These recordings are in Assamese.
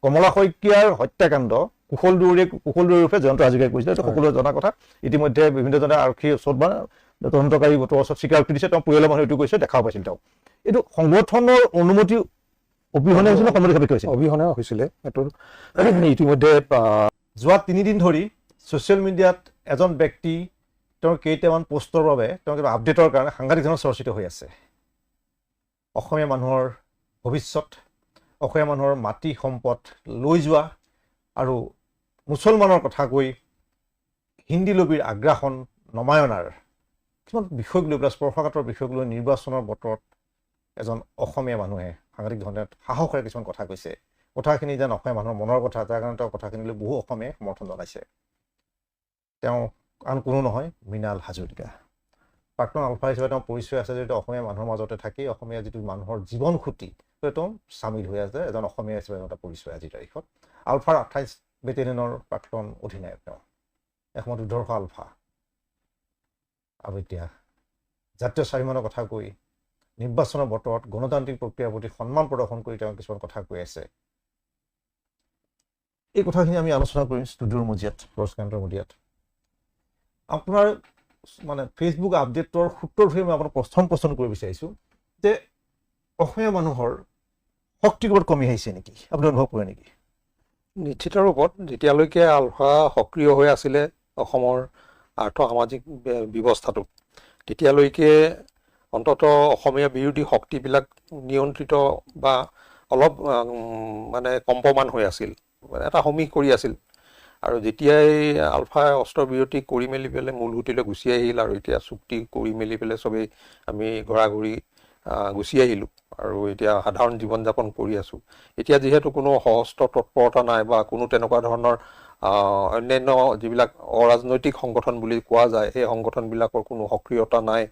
কমলা শইকীয়াৰ হত্যাকাণ্ড কুশল দুৱৰীৰ ৰূপে জয়ন্ত হাজৰিকাই কৈছিলে, এইটো সকলোৱে জনা কথা। ইতিমধ্যে বিভিন্নজনে আৰক্ষীৰ ওচৰত বা তদন্তকাৰী গোটৰ ওচৰত স্বীকাৰোক্তি দিছে, তেওঁ পৰিয়ালৰ মানুহে এইটো কৈছে, দেখাও পাইছিল তেওঁ। এইটো সংগঠনৰ অনুমতি অবিহনে হৈছিল, সম্মতি সাপেক্ষে হৈছিল? অবিহনে হৈছিলে। এইটো ইতিমধ্যে যোৱা 3 দিন ধৰি ছ'চিয়েল মিডিয়াত এজন ব্যক্তি তেওঁৰ কেইটামান পোষ্টৰ বাবে, তেওঁ কিবা আপডেটৰ কাৰণে সাংঘাতিক ধৰণৰ চৰ্চিত হৈ আছে। অসমীয়া মানুহৰ ভৱিষ্যত, অসমীয়া মানুহৰ মাটি সম্পদ লৈ যোৱা আৰু মুছলমানৰ কথা কৈ হিন্দী লবিৰ আগ্ৰাসন নমায়নাৰ কিছুমান বিষয়ক লৈ পেলাই, স্পৰ্শকাতৰ বিষয়ক লৈ নিৰ্বাচনৰ বতৰত এজন অসমীয়া মানুহে সাংঘাতিক ধৰণে সাহসেৰে কিছুমান কথা কৈছে। কথাখিনি যেন অসমীয়া মানুহৰ মনৰ কথা, যাৰ কাৰণে তেওঁ কথাখিনিলৈ বহু অসমীয়াই সমৰ্থন জনাইছে। তেওঁ আন কোনো নহয়, মৃণাল হাজৰিকা। প্ৰাক্তন আলফা হিচাপে তেওঁ পৰিচয় আছে, যিটো অসমীয়া মানুহৰ মাজতে থাকি অসমীয়া যিটো মানুহৰ জীৱন খুঁটি, তেওঁ চামিল হৈ আছে এজন অসমীয়া হিচাপে এটা পৰিচয় আজিৰ তাৰিখত। আলফাৰ 28 বেটেলিয়নৰ প্ৰাক্তন অধিনায়ক তেওঁ, এসময়ত উদ্ধৰ্ষ আলফা। আৰু এতিয়া জাতীয় স্বাভিমানৰ কথা কৈ নিৰ্বাচনৰ বতৰত গণতান্ত্ৰিক প্ৰক্ৰিয়াৰ প্ৰতি সন্মান প্ৰদৰ্শন কৰি তেওঁ কিছুমান কথা কৈ আছে। এই কথাখিনি আমি আলোচনা কৰিম ষ্টুডিঅ'ৰ মজিয়াত, প্ৰস্কান্তৰ মজিয়াত। আপোনাৰ মানে ফেচবুক আপডেটৰ সূত্ৰৰ ধৰি মই আপোনাক প্ৰথম প্ৰশ্ন কৰিব বিচাৰিছোঁ যে অসমীয়া মানুহৰ শক্তি ক'ৰবাত কমি আহিছে নেকি, আপুনি অনুভৱ কৰে নেকি? নিশ্চিত ৰূপত যেতিয়ালৈকে আলফা সক্ৰিয় হৈ আছিলে অসমৰ আৰ্থ সামাজিক ব্যৱস্থাটোত, তেতিয়ালৈকে অন্ততঃ অসমীয়া বিৰোধী শক্তিবিলাক নিয়ন্ত্ৰিত বা অলপ মানে কম্পমান হৈ আছিল, এটা সমীহ কৰি আছিল। আৰু যেতিয়াই আলফাই অস্ত্ৰবিৰতি কৰি মেলি পেলাই মূলসুঁতিলৈ গুচি আহিল, আৰু এতিয়া চুক্তি কৰি মেলি পেলাই চবেই আমি ঘৰাঘৰি গুচি আহিলোঁ আৰু এতিয়া সাধাৰণ জীৱন যাপন কৰি আছোঁ। এতিয়া যিহেতু কোনো সশস্ত্ৰ তৎপৰতা নাই বা কোনো তেনেকুৱা ধৰণৰ অন্যান্য যিবিলাক অৰাজনৈতিক সংগঠন বুলি কোৱা যায়, সেই সংগঠনবিলাকৰ কোনো সক্ৰিয়তা নাই।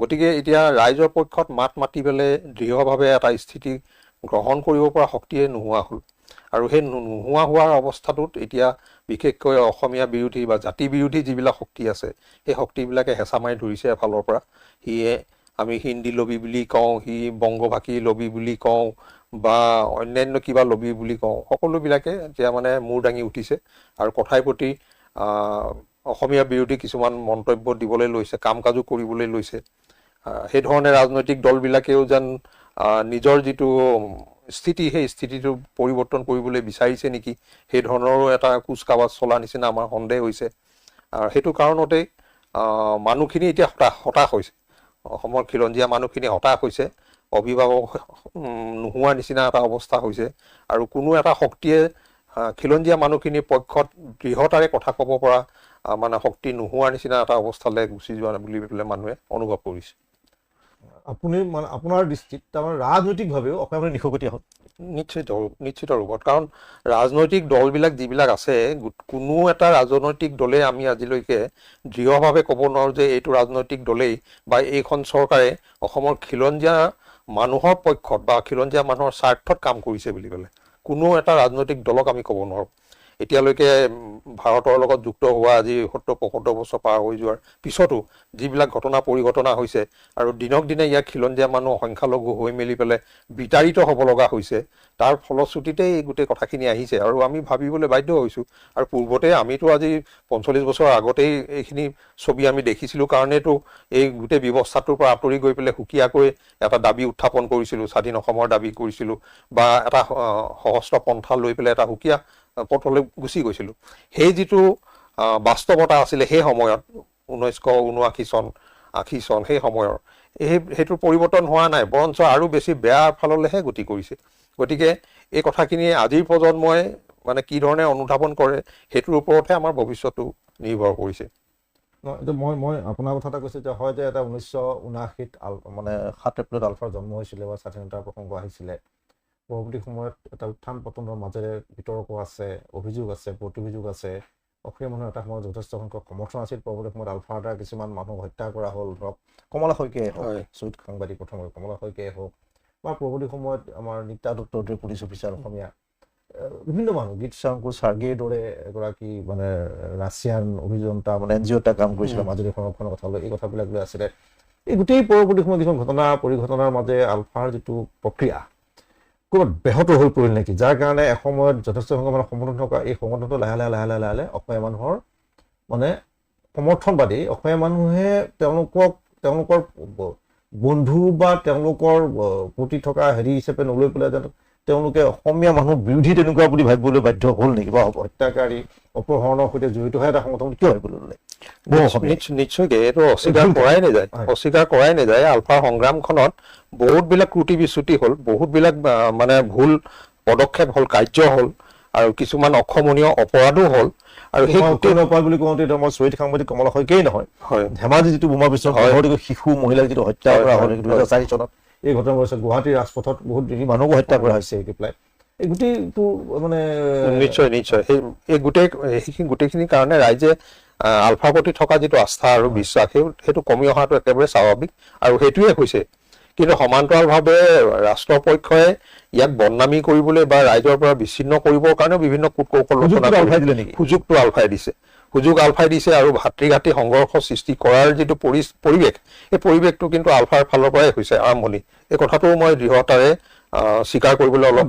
গতিকে এতিয়া ৰাইজৰ পক্ষত মাত মাতি পেলাই দৃঢ়ভাৱে এটা স্থিতি গ্ৰহণ কৰিব পৰা শক্তিয়ে নোহোৱা হ'ল। আৰু সেই নোহোৱা হোৱাৰ অৱস্থাটোত এতিয়া বিশেষকৈ অসমীয়া বিৰোধী বা জাতি বিৰোধী যিবিলাক শক্তি আছে, সেই শক্তিবিলাকে হেঁচা মাৰি ধৰিছে এফালৰ পৰা। সিয়ে আমি হিন্দী লবি বুলি কওঁ, সি বংগভাষী লবি বুলি কওঁ বা অন্যান্য কিবা লবি বুলি কওঁ, সকলোবিলাকে এতিয়া মানে মূৰ দাঙি উঠিছে আৰু কথাই প্ৰতি অসমীয়া বিৰোধী কিছুমান মন্তব্য দিবলৈ লৈছে, কাম কাজো কৰিবলৈ লৈছে। সেই ধৰণে ৰাজনৈতিক দলবিলাকেও যেন নিজৰ যিটো স্থিতি, সেই স্থিতিটো পৰিৱৰ্তন কৰিবলৈ বিচাৰিছে নেকি, সেই ধৰণৰো এটা কুচকাৱাজ চলা নিচিনা আমাৰ সন্দেহ হৈছে। সেইটো কাৰণতেই মানুহখিনি এতিয়া হতাশ হৈছে, অসমৰ খিলঞ্জীয়া মানুহখিনি হতাশ হৈছে, অভিভাৱক নোহোৱাৰ নিচিনা এটা অৱস্থা হৈছে। আৰু কোনো এটা শক্তিয়ে খিলঞ্জীয়া মানুহখিনিৰ পক্ষত দৃঢ়তাৰে কথা ক'ব পৰা মানে শক্তি নোহোৱাৰ নিচিনা এটা অৱস্থালৈ গুচি যোৱা বুলি পেলাই মানুহে অনুভৱ কৰিছে। আপুনি মানে আপোনাৰ দৃষ্টিত তাৰমানে ৰাজনৈতিকভাৱেও অসমীয়া নিশকতীয়া হ'ল? নিশ্চিত ৰূপত, কাৰণ ৰাজনৈতিক দলবিলাক যিবিলাক আছে, কোনো এটা ৰাজনৈতিক দলে আমি আজিলৈকে দৃঢ়ভাৱে ক'ব নোৱাৰোঁ যে এইটো ৰাজনৈতিক দলেই বা এইখন চৰকাৰে অসমৰ খিলঞ্জীয়া মানুহৰ পক্ষত বা খিলঞ্জীয়া মানুহৰ স্বাৰ্থত কাম কৰিছে বুলি ক'লে কোনো এটা ৰাজনৈতিক দলক আমি ক'ব নোৱাৰোঁ। এতিয়ালৈকে ভাৰতৰ লগত যুক্ত হোৱা আজি 70-75 বছৰ পাৰ হৈ যোৱাৰ পিছতো যিবিলাক ঘটনা পৰিঘটনা হৈছে আৰু দিনক দিনে ইয়াক খিলঞ্জীয়া মানুহ সংখ্যালঘু হৈ মেলি পেলাই বিতাড়িত হ'ব লগা হৈছে, তাৰ ফলশ্ৰুতিতেই এই গোটেই কথাখিনি আহিছে। আৰু আমি ভাবিবলৈ বাধ্য হৈছোঁ। আৰু পূৰ্বতে আমিতো আজি 45 বছৰ আগতেই এইখিনি ছবি আমি দেখিছিলোঁ কাৰণেতো এই গোটেই ব্যৱস্থাটোৰ পৰা আঁতৰি গৈ পেলাই সুকীয়াকৈ এটা দাবী উত্থাপন কৰিছিলোঁ, স্বাধীন অসমৰ দাবী কৰিছিলোঁ বা এটা সশস্ত্ৰ পন্থা লৈ পেলাই এটা সুকীয়া পথলৈ গুচি গৈছিলোঁ। সেই যিটো বাস্তৱতা আছিলে সেই সময়ত 1979 চন 80 চন সেই সময়ৰ সেইটোৰ পৰিৱৰ্তন হোৱা নাই, বৰঞ্চ আৰু বেছি বেয়া ফাললৈহে গতি কৰিছে। গতিকে এই কথাখিনি আজিৰ প্ৰজন্মই মানে কি ধৰণে অনুধাৱন কৰে সেইটোৰ ওপৰতহে আমাৰ ভৱিষ্যতটো নিৰ্ভৰ কৰিছে। মই আপোনাৰ কথা এটা কৈছোঁ যে হয় যে এটা 1979 মানে 7 এপ্ৰিলত আলফাৰ জন্ম হৈছিলে বা স্বাধীনতাৰ প্ৰসংগ আহিছিলে। পৰৱৰ্তী সময়ত এটা উত্থান পতনৰ মাজেৰে বিতৰ্ক আছে, অভিযোগ আছে, প্ৰতিভিযোগ আছে। অসমীয়া মানুহৰ এটা সময়ত যথেষ্ট সংখ্যক সমৰ্থন আছিল। পৰৱৰ্তী সময়ত আলফাৰ দ্বাৰা কিছুমান মানুহ হত্যা কৰা হ'ল, ধৰক কমলা শইকীয়াই হওক, শ্বহীদ সাংবাদিক প্ৰথমে কমলা শইকীয়াই হওক, বা পৰৱৰ্তী সময়ত আমাৰ নিত্যাদত্ত চৌধুৰী পুলিচ অফিচাৰ অসমীয়া বিভিন্ন মানুহ, গীত শংকুৰ চাৰ্গেৰ দৰে এগৰাকী মানে ৰাছিয়ান অভিযন্তা, মানে NGO এটা কাম কৰিছিলে মাজুলী সংৰক্ষণৰ কথা লৈ, এই কথাবিলাক লৈ আছিলে। এই গোটেই পৰৱৰ্তী সময়ত কিছুমান ঘটনা পৰিঘটনাৰ মাজে আলফাৰ যিটো প্ৰক্ৰিয়া, ক'ৰবাত ব্যাহত হৈ পৰিল নেকি, যাৰ কাৰণে এসময়ত যথেষ্ট সংখ্যক মানে সমৰ্থন থকা এই সংগঠনটো লাহে লাহে অসমীয়া মানুহৰ মানে সমৰ্থনবাদী অসমীয়া মানুহে তেওঁলোকৰ বন্ধু বা তেওঁলোকৰ প্ৰতি থকা হেৰি হিচাপে নলৈ পেলাই যেন তেওঁলোকে অসমীয়া মানুহ বিৰোধী তেনেকুৱা বুলি ভাবিবলৈ বাধ্য হ'ল নেকি, বা হত্যাকাৰী অপহৰণৰ সৈতে জড়িত হৈ এটা সংগঠন কিয় ভাবিবলৈ ল'লে? নিশ্চয়কে এইটো অস্বীকাৰ কৰাই নাযায়। আলফাৰ সংগ্ৰামখনত বহুতবিলাক ত্ৰুটি বিচ্যুতি হ'ল, বহুতবিলাক মানে ভুল পদক্ষেপ হ'ল, কাৰ্য হ'ল, আৰু কিছুমান অক্ষমনীয় অপৰাধো হ'ল। আৰু সেই অপৰাধ বুলি কওঁতে মই শ্বহীদ সাংবাদিক কমলা শইকীয়াই নহয়, ধেমাজি যিটো বোমা বিস্ফোৰণ শিশু মহিলাক যিটো হত্যা কৰা হ'ল 2004 চনত, এই ঘটনা হৈছে গুৱাহাটীৰ ৰাজপথত বহুত মানুহকো হত্যা কৰা হৈছে। এই গোটেইটো মানে নিশ্চয় এই গোটেইখিনি কাৰণে ৰাইজে আলফাৰ প্ৰতি থকা যিটো আস্থা আৰু বিশ্বাস সেইটো কমি অহাটো একেবাৰে স্বাভাৱিক, আৰু সেইটোৱে হৈছে। কিন্তু সমান্তৰালভাৱে ৰাষ্ট্ৰপক্ষই ইয়াক বদনামী কৰিবলৈ বা ৰাইজৰ পৰা বিচ্ছিন্ন কৰিবৰ কাৰণেও বিভিন্ন কূটকৌশল সুযোগটো আলফাই দিছে, আৰু ভাতৃঘাতী সংঘৰ্ষ সৃষ্টি কৰাৰ যিটো পৰিৱেশ, এই পৰিৱেশটো কিন্তু আলফাৰ ফালৰ পৰাই হৈছে আৰম্ভণি। এই কথাটো মই দৃঢ়তাৰে স্বীকাৰ কৰিবলৈ অলপ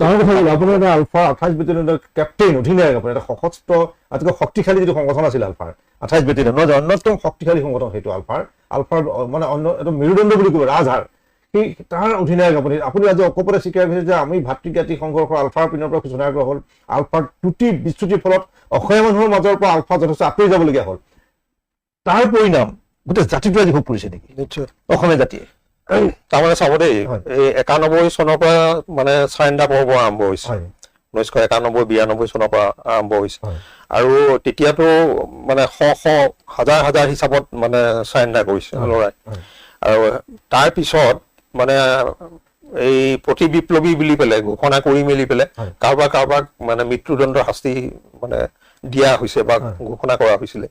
আপোনাৰ আলফা 28 বেটেলিয়নৰ কেপ্টেইন অধিনায়ক, আপোনাৰ এটা সশস্ত্ৰ আটাইতকৈ শক্তিশালী যিটো সংগঠন আছিল আলফাৰ 28 বেটেলিয়নৰ অন্যতম শক্তিশালী সংগঠন সেইটো আলফাৰ মানে অন্য এটা মেৰুদণ্ড বুলি ক'ব, ৰাজহাড়, সেই তাৰ অধিনায়ক আপুনি আজি অকপতে স্বীকাৰ কৰিছে যে আমি ভাতৃঘাতী সংঘৰ্ষ আলফাৰ পিনৰ পৰা সূচনা কৰা হ'ল। আলফাৰ ত্ৰুটি বিচ্যুতিৰ ফলত অসমীয়া মানুহৰ মাজৰ পৰা আলফা যথেষ্ট আঁতৰি যাবলগীয়া হ'ল। তাৰ পৰিণাম গোটেই জাতিটোৱে আজি ভোগ কৰিছে নেকি? নিশ্চয় অসমীয়া জাতিয়ে তাৰমানে চাব দেই, এই 91 চনৰ পৰা মানে চাৰেণ্ডাৰ পৰ্ব আৰম্ভ হৈছে, 1991-92 চনৰ পৰা আৰম্ভ হৈছে, আৰু তেতিয়াতো মানে হাজাৰ হিচাপত মানে চাৰেণ্ডাৰ কৰিছে লৰাই। আৰু তাৰ পিছত মানে এই প্ৰতি বিপ্লৱী বুলি পেলাই ঘোষণা কৰি মেলি পেলাই কাৰোবাক মানে মৃত্যুদণ্ডৰ শাস্তি মানে দিয়া হৈছে বা ঘোষণা কৰা হৈছিলে।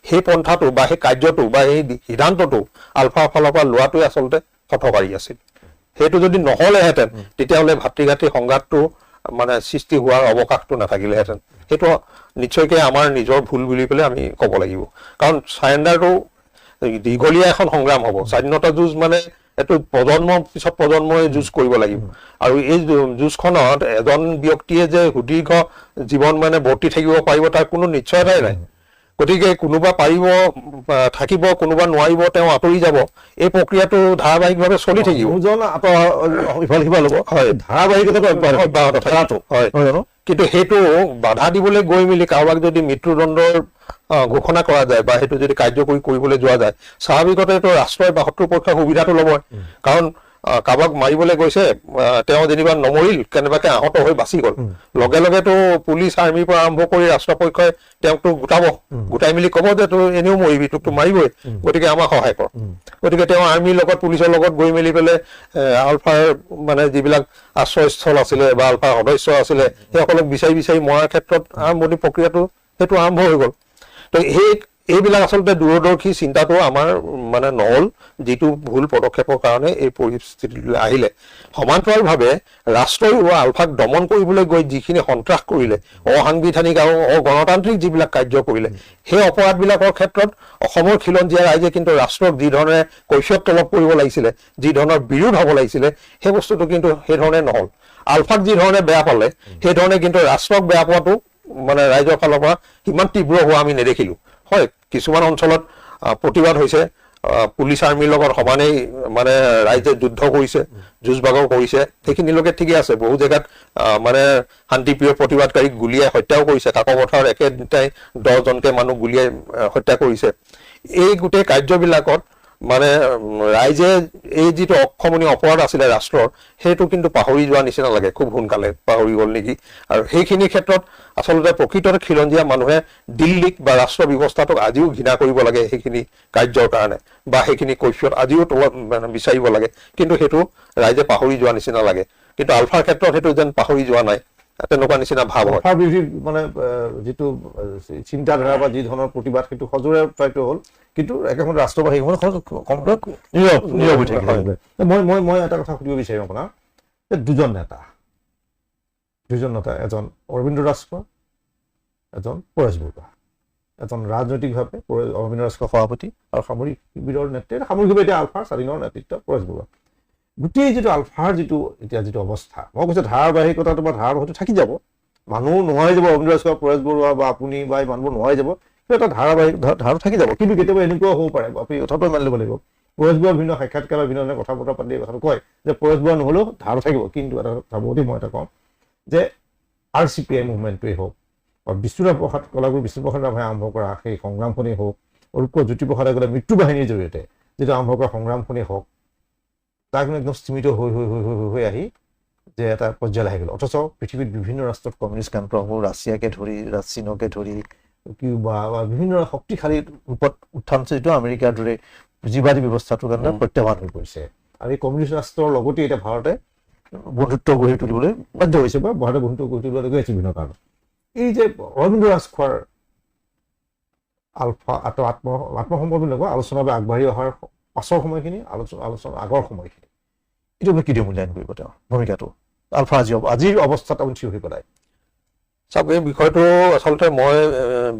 সেই পন্থাটো বা সেই কাৰ্যটো বা এই সিদ্ধান্তটো আলফাৰ ফালৰ পৰা লোৱাটোৱে আচলতে হঠকাৰী আছিল। সেইটো যদি নহ'লেহেঁতেন তেতিয়াহ'লে ভাতৃঘাতী সংঘাতটো মানে সৃষ্টি হোৱাৰ অৱকাশটো নাথাকিলেহেঁতেন। সেইটো নিশ্চয়কৈ আমাৰ নিজৰ ভুল বুলি পেলাই আমি ক'ব লাগিব, কাৰণ চাৰেণ্ডাৰটো দীঘলীয়া এখন সংগ্ৰাম হ'ব। স্বাধীনতা যুঁজ মানে এইটো প্ৰজন্মৰ পিছত প্ৰজন্মই যুঁজ কৰিব লাগিব, আৰু এই যুঁজখনত এজন ব্যক্তিয়ে যে সুদীৰ্ঘ জীৱন মানে বৰ্তি থাকিব পাৰিব তাৰ কোনো নিশ্চয়তাই নাই। গতিকে কোনোবা পাৰিব থাকিব, কোনোবা নোৱাৰিব, তেওঁ আঁতৰি যাব। এই প্ৰক্ৰিয়াটো ধাৰাবাহিকভাৱে চলি থাকিব, কিন্তু সেইটো বাধা দিবলৈ গৈ মেলি কাৰোবাক যদি মৃত্যুদণ্ডৰ ঘোষণা কৰা যায় বা সেইটো যদি কাৰ্যকৰী কৰিবলৈ যোৱা যায়, স্বাভাৱিকতে এইটো ৰাষ্ট্ৰই বা শত্ৰুপক্ষৰ সুবিধাটো ল'বই। কাৰণ কাৰোবাক মাৰিবলৈ গৈছে, তেওঁ যেনিবা নমৰিল, কেনেবাকে আহত হৈ বাচি গ'ল, লগে লগেতো পুলিচ আৰ্মিৰ পৰা আৰম্ভ কৰি ৰাষ্ট্ৰপক্ষই তেওঁকতো গোটাই মেলি ক'ব যে তোৰ এনেও মৰিবি, তোকতো মাৰিবই, গতিকে আমাক সহায় কৰ। গতিকে তেওঁ আৰ্মিৰ লগত পুলিচৰ লগত গৈ মেলি পেলাই আলফাৰ মানে যিবিলাক আশ্ৰয়স্থল আছিলে বা আলফাৰ সদস্য আছিলে সেইসকলক বিচাৰি মৰাৰ ক্ষেত্ৰত আৰম্ভণি প্ৰক্ৰিয়াটো সেইটো আৰম্ভ হৈ গ'ল। তো এইবিলাক আচলতে দূৰদৰ্শী চিন্তাটো আমাৰ মানে নহ'ল, যিটো ভুল পদক্ষেপৰ কাৰণে এই পৰিস্থিতিলৈ আহিলে। সমান্তৰালভাৱে ৰাষ্ট্ৰইও আলফাক দমন কৰিবলৈ গৈ যিখিনি সন্ত্ৰাস কৰিলে, অসাংবিধানিক আৰু অগণতান্ত্ৰিক যিবিলাক কাৰ্য কৰিলে, সেই অপৰাধবিলাকৰ ক্ষেত্ৰত অসমৰ খিলঞ্জীয়া ৰাইজে কিন্তু ৰাষ্ট্ৰক যি ধৰণে কৈফিয়ত তলব কৰিব লাগিছিলে, যি ধৰণৰ বিৰোধ হ'ব লাগিছিলে, সেই বস্তুটো কিন্তু সেইধৰণে নহ'ল। আলফাক যি ধৰণে বেয়া পালে সেইধৰণে কিন্তু ৰাষ্ট্ৰক বেয়া পোৱাটো মানে ৰাইজৰ ফালৰ পৰা সিমান তীব্ৰ হোৱা আমি নেদেখিলোঁ। হয়, কিছুমান অঞ্চলত প্ৰতিবাদ হৈছে, পুলিচ আৰ্মিৰ লগত সমানেই মানে ৰাইজে যুদ্ধ কৰিছে, যুঁজ বাগৰ কৰিছে, সেইখিনিলৈকে ঠিকে আছে। বহু জেগাত মানে শান্তিপ্ৰিয় প্ৰতিবাদকাৰীক গুলীয়াই হত্যাও কৰিছে, কাকপথাৰত একে দুটাই 10জনকে মানুহ গুলীয়াই হত্যা কৰিছে। এই গোটেই কাৰ্যবিলাকত মানে ৰাইজে এই যিটো অক্ষমনীয় অপৰাধ আছিলে ৰাষ্ট্ৰৰ, সেইটো কিন্তু পাহৰি যোৱা নিচিনা লাগে, খুব সোনকালে পাহৰি গ'ল নেকি। আৰু সেইখিনি ক্ষেত্ৰত আচলতে প্ৰকৃততে খিলঞ্জীয়া মানুহে দিল্লীক বা ৰাষ্ট্ৰ ব্যৱস্থাটোক আজিও ঘৃণা কৰিব লাগে সেইখিনি কাৰ্যৰ কাৰণে, বা সেইখিনি কৈফিয়ত আজিও মানে বিচাৰিব লাগে, কিন্তু সেইটো ৰাইজে পাহৰি যোৱা নিচিনা লাগে। কিন্তু আলফাৰ ক্ষেত্ৰত সেইটো যেন পাহৰি যোৱা নাই, তেনেকুৱা নিচিনা ভাৱ হয়। আলফাৰ বিৰোধী মানে যিটো চিন্তাধাৰা বা যি ধৰণৰ প্ৰতিবাদ সেইটো সজোৰে প্ৰায়টো হ'ল, কিন্তু একেখন ৰাষ্ট্ৰ বা সেইখন নীৰৱ হৈ থাকে। মই এটা কথা সুধিব বিচাৰিম আপোনাক, যে দুজন নেতা, এজন অৰবিন্দ ৰাজখোৱা, এজন পৰেশ বৰুৱা, এজন ৰাজনৈতিকভাৱে অৰবিন্দ ৰাজখোৱা সভাপতি আৰু সামৰিক শিবিৰৰ নেতৃত্ব, সামৰিকভাৱে এতিয়া আলফাৰ স্বাধীনৰ নেতৃত্ব পৰেশ বৰুৱা। গোটেই যিটো আলফাৰ এতিয়া যিটো অৱস্থা, মই কৈছোঁ ধাৰাবাহিকতাটো বা ধাৰাবাহিকটো থাকি যাব, মানুহ নোহোৱাই যাব, অৰবিন্দ ৰাজখোৱা, পৰেশ বৰুৱা বা আপুনি বা এই মানুহবোৰ নোহোৱাই যাব, কিন্তু এটা ধাৰাটো থাকি যাব। কিন্তু কেতিয়াবা এনেকুৱাও হ'ব পাৰে, আপুনি কথাটো মানি ল'ব লাগিব, পৰেশ বৰুৱা বিভিন্ন সাক্ষাৎকাৰ বা বিভিন্ন কথা বতৰা পাতি কথাটো কয় যে পৰেশ বৰুৱা নহ'লেও ধাৰাটো থাকিব। কিন্তু এটা কথা মই এটা কওঁ যে RCPI মুভমেণ্টটোৱেই হওক বা বিষ্ণুৰাম প্ৰসাদ কলাগুৰু বিষ্ণুপ্ৰসাদ ৰাভাই আৰম্ভ কৰা সেই সংগ্ৰামখনেই হওক, অৰূপ জ্যোতিপ্ৰসাদ আগতে মৃত্যু বাহিনীৰ জৰিয়তে যিটো আৰম্ভ কৰা সংগ্ৰামখনেই হওক, তাক একদম স্তীমিত হৈ আহি যে এটা পৰ্যায়লৈ আহি গ'ল। অথচ পৃথিৱীত বিভিন্ন ৰাষ্ট্ৰত কমিউনিষ্ট কাণ্ট্ৰবোৰ, ৰাছিয়াকে ধৰি চীনকে ধৰি কিউবা বা বিভিন্ন শক্তিশালী ৰূপত উত্থান যিটো আমেৰিকাৰ দৰে পুঁজিবাদী ব্যৱস্থাটোৰ কাৰণে প্ৰত্যাহ্বান হৈ পৰিছে। আৰু এই কমিউনিষ্ট ৰাষ্ট্ৰৰ লগতে এতিয়া ভাৰতে বন্ধুত্ব গঢ়ি তুলিবলৈ বাধ্য হৈছে বা ভাৰতে বন্ধুত্ব গঢ়ি তুলিবলৈ হৈছে বিভিন্ন কাৰণত। এই যে অৰবিন্দ ৰাজখোৱাৰ আত্মসমৰ্পণ নকৰা আলোচনালৈ আগবাঢ়ি অহাৰ পাছৰ সময়খিনি, আলোচনা আগৰ সময়খিনি, এইটো আপুনি কি মূল্যায়ন কৰিব তেওঁৰ ভূমিকাটো আলফা আজিৰ অৱস্থাত আপুনি থিয় হৈ পেলাই? চাওক, এই বিষয়টো আচলতে মই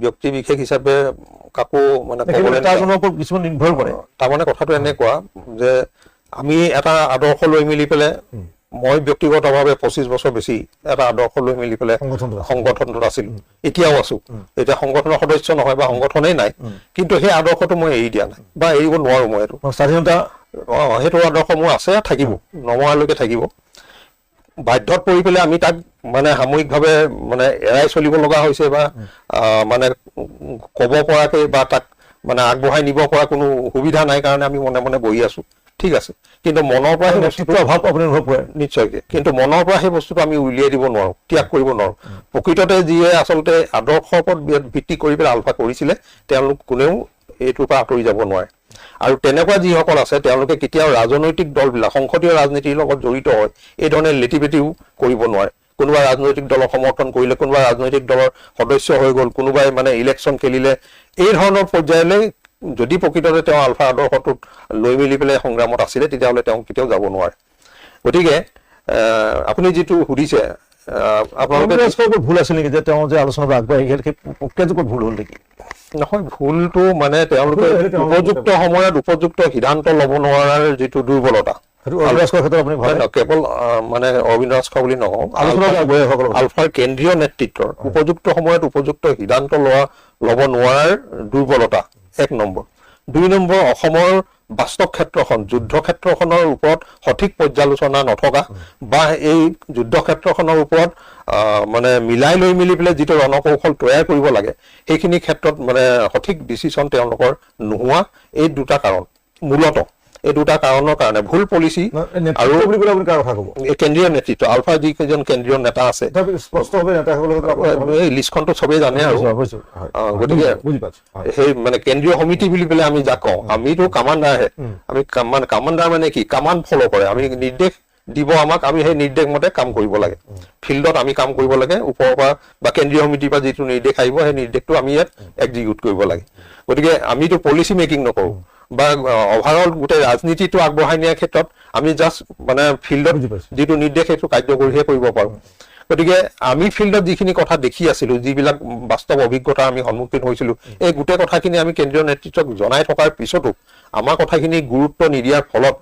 ব্যক্তি বিশেষ হিচাপে কাকো মানে কিছুমান নিৰ্ভৰ কৰে। তাৰমানে কথাটো এনেকুৱা যে আমি এটা আদৰ্শ লৈ মেলি পেলাই, মই ব্যক্তিগতভাৱে 25 বছৰ বেছি এটা আদৰ্শ লৈ মেলি পেলাই সংগঠনটোত আছিলো, এতিয়াও আছো। এতিয়া সংগঠনৰ সদস্য নহয় বা সংগঠনেই নাই, কিন্তু সেই আদৰ্শটো মই এৰি দিয়া নাই বা এৰিব নোৱাৰো। মই এইটো স্বাধীনতা, সেইটো আদৰ্শ মোৰ আছে, থাকিব, নমৰালৈকে থাকিব। বাধ্যত পৰি পেলাই আমি তাক মানে সাময়িকভাৱে মানে এৰাই চলিব লগা হৈছে বা মানে ক'ব পৰাকে বা তাক মানে আগবঢ়াই নিব পৰা কোনো সুবিধা নাই কাৰণে আমি মনে মনে বহি আছো, ঠিক আছে। কিন্তু মনৰ পৰা সেই বস্তুটো অভাৱ আপুনি অনুভৱ কৰে নিশ্চয়কে, কিন্তু মনৰ পৰা সেই বস্তুটো আমি উলিয়াই দিব নোৱাৰো, ত্যাগ কৰিব নোৱাৰো। প্ৰকৃততে যিয়ে আচলতে আদৰ্শৰ ওপৰত ভিত্তি কৰি পেলাই আলফা কৰিছিলে, তেওঁলোক কোনেও এইটোৰ পৰা আঁতৰি যাব নোৱাৰে। আৰু তেনেকুৱা যিসকল আছে তেওঁলোকে কেতিয়াও ৰাজনৈতিক দলবিলাক সংসদীয় ৰাজনীতিৰ লগত জড়িত হয় এই ধৰণে লেটিপেটিও কৰিব নোৱাৰে। কোনোবা ৰাজনৈতিক দলক সমৰ্থন কৰিলে, কোনোবা ৰাজনৈতিক দলৰ সদস্য হৈ গ'ল, কোনোবাই মানে ইলেকশ্যন খেলিলে, এই ধৰণৰ পৰ্যায়লৈ যদি প্ৰকৃততে তেওঁ আলফা আদৰ্শটোক লৈ মেলি পেলাই সংগ্ৰামত আছিলে, তেতিয়াহ'লে তেওঁ কেতিয়াও যাব নোৱাৰে। গতিকে আপুনি যিটো সুধিছে, আপোনালোকে ভুল আছিল নেকি যে তেওঁ যে আলোচনাটো আগবাঢ়ি গ'ল, সেই প্ৰক্ৰিয়াটো ভুল হ'ল নেকি? নহয়, ভুলটো মানে তেওঁলোকে উপযুক্ত সময়ত উপযুক্ত সিদ্ধান্ত ল'ব নোৱাৰাৰ যিটো দুৰ্বলতা, কেৱল মানে অৰবিন্দ ৰাজখোৱা বুলি নকওঁ, আলফাৰ কেন্দ্ৰীয় নেতৃত্বৰ উপযুক্ত সময়ত উপযুক্ত সিদ্ধান্ত ল'ব নোৱাৰাৰ দুৰ্বলতা 1 নম্বৰ। 2 নম্বৰ, অসমৰ বাস্তৱ ক্ষেত্ৰখন, যুদ্ধ ক্ষেত্ৰখনৰ ওপৰত সঠিক পৰ্যালোচনা নথকা বা এই যুদ্ধ ক্ষেত্ৰখনৰ ওপৰত মানে মিলাই লৈ মেলি পেলাই যিটো ৰণকৌশল তৈয়াৰ কৰিব লাগে, সেইখিনি ক্ষেত্ৰত মানে সঠিক ডিচিশ্যন তেওঁলোকৰ নোহোৱা, এই 2টা কাৰণ মূলত। এই 2টা কাৰণৰ কাৰণে ভুল পলিচি আৰু কেন্দ্ৰীয় নেতৃত্ব, আলফা যিকেইজন কেন্দ্ৰীয় নেতা আছে, এই লিষ্টখনটো চবেই জানে। আৰু গতিকে সেই মানে কেন্দ্ৰীয় সমিতি বুলি পেলাই আমি যাক কওঁ, আমিতো কামাণ্ডাৰহে, আমি কামাণ্ডাৰ মানে কি, কামাণ্ড ফল' কৰে। আমি নিৰ্দেশ দিব আমাক, আমি সেই নিৰ্দেশ মতে কাম কৰিব লাগে, ফিল্ডত আমি কাম কৰিব লাগে। ওপৰৰ পৰা বা কেন্দ্ৰীয় সমিতিৰ পৰা যিটো নিৰ্দেশ আহিব, সেই নিৰ্দেশটো আমি ইয়াত এক্সিকিউট কৰিব লাগে। গতিকে আমিতো পলিচি মেকিং নকৰোঁ বা অভাৰঅল গোটেই ৰাজনীতিটো আগবঢ়াই নিয়াৰ ক্ষেত্ৰত আমি জাষ্ট মানে ফিল্ডত যিটো নিৰ্দেশ সেইটো কাৰ্যকৰীহে কৰিব পাৰোঁ। গতিকে আমি ফিল্ডত যিখিনি কথা দেখি আছিলো, যিবিলাক বাস্তৱ অভিজ্ঞতা আমি সন্মুখীন হৈছিলো, এই গোটেই কথাখিনি আমি কেন্দ্ৰীয় নেতৃত্বক জনাই থকাৰ পিছতো আমাৰ কথাখিনি গুৰুত্ব নিদিয়াৰ ফলত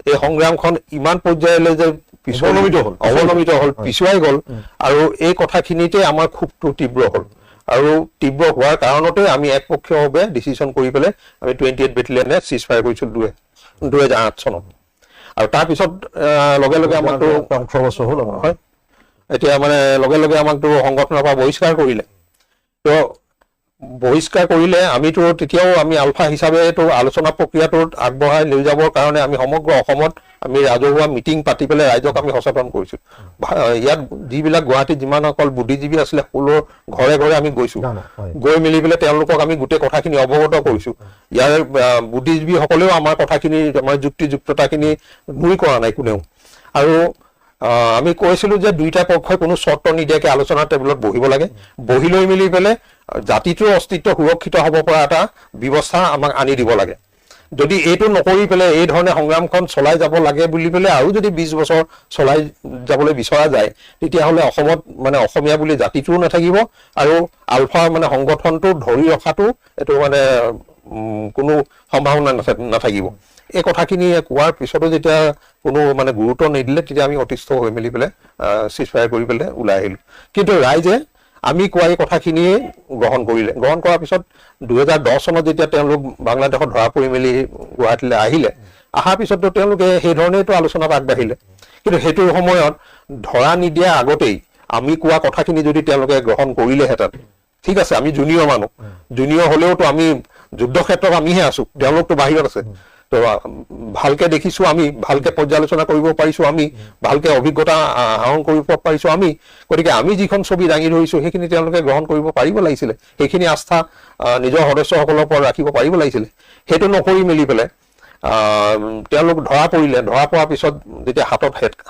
এই সংগ্ৰামখন ইমান পৰ্যায়লৈ যে অৱনমিত হ'ল, পিছুৱাই গ'ল। আৰু এই কথাখিনিতে আমাৰ ক্ষোভটো তীব্ৰ হ'ল, আৰু তীব্ৰ হোৱাৰ কাৰণতে আমি একপক্ষীয়ভাৱে ডিচিশ্যন কৰি পেলাই আমি 28 বেটেলিয়নে চিজ ফায়াৰ কৰিছিলো 2008 চনত। আৰু তাৰপিছত লগে লগে আমাকতো 18 বছৰ হ'ল, হয়, এতিয়া মানে লগে লগে আমাকতো সংগঠনৰ পৰা বহিষ্কাৰ কৰিলে। তো বহিষ্কাৰ কৰিলে, আমিতো তেতিয়াও আমি আলফা হিচাপেতো আলোচনা প্ৰক্ৰিয়াটোত আগবঢ়াই লৈ যাবৰ কাৰণে আমি সমগ্ৰ অসমত আমি ৰাজহুৱা মিটিং পাতি পেলাই ৰাইজক আমি সচেতন কৰিছো। ইয়াত যিবিলাক গুৱাহাটীত যিমানসকল বুদ্ধিজীৱী আছিলে, সকলোৰ ঘৰে ঘৰে আমি গৈছো, গৈ মেলি পেলাই তেওঁলোকক আমি গোটেই কথাখিনি অৱগত কৰিছো। ইয়াৰ বুদ্ধিজীৱীসকলেও আমাৰ কথাখিনি, আমাৰ যুক্তিযুক্ততাখিনি নুই কৰা নাই কোনেও। আৰু আমি কৈছিলো যে 2টা পক্ষই কোনো চৰ্ত নিদিয়াকে আলোচনা টেবুলত বহিব লাগে, বহি লৈ মেলি পেলাই জাতিটোৰ অস্তিত্ব সুৰক্ষিত হ'ব পৰা এটা ব্যৱস্থা আমাক আনি দিব লাগে। যদি এইটো নকৰি পেলাই এই ধৰণে সংগ্ৰামখন চলাই যাব লাগে বুলি পেলাই আৰু যদি 20 বছৰ চলাই যাবলৈ বিচৰা যায়, তেতিয়াহ'লে অসমত মানে অসমীয়া বুলি জাতিটোও নাথাকিব, আৰু আলফা মানে সংগঠনটো ধৰি ৰখাটো এইটো মানে কোনো সম্ভাৱনা নাথাকিব। এই কথাখিনি কোৱাৰ পিছতো যেতিয়া কোনো মানে গুৰুত্ব নিদিলে, তেতিয়া আমি অতিষ্ঠ হৈ মেলি পেলাই চিজফায়াৰ কৰি পেলাই ওলাই আহিলোঁ। কিন্তু ৰাইজে আমি কোৱা এই কথাখিনিয়ে গ্ৰহণ কৰিলে। গ্ৰহণ কৰাৰ পিছত 2010 চনত যেতিয়া তেওঁলোক বাংলাদেশত ধৰা পৰি মেলি গুৱাহাটীলৈ আহিলে, অহাৰ পিছতো তেওঁলোকে সেই ধৰণেইতো আলোচনাত আগবাঢ়িলে। কিন্তু সেইটো সময়ত ধৰা নিদিয়া আগতেই আমি কোৱা কথাখিনি যদি তেওঁলোকে গ্ৰহণ কৰিলেহেঁতেন, ঠিক আছে, আমি জুনিয়ৰ মানুহ, জুনিয়ৰ হলেওতো আমি যুদ্ধক্ষেত্ৰত আমিহে আছো, তেওঁলোকতো বাহিৰত আছে। তো ভালকে দেখিছো আমি, ভালকে পৰ্যালোচনা কৰিব পাৰিছো আমি, ভালকে অভিজ্ঞতা আহৰণ কৰিব পাৰিছো আমি। গতিকে আমি যিখন ছবি দাঙি ধৰিছো সেইখিনি তেওঁলোকে গ্ৰহণ কৰিব পাৰিব লাগিছিলে, সেইখিনি আস্থা নিজৰ সদস্যসকলৰ ওপৰত ৰাখিব পাৰিব লাগিছিলে। সেইটো নকৰি মেলি পেলাই তেওঁলোক ধৰা পৰিলে। ধৰা পৰাৰ পিছত যেতিয়া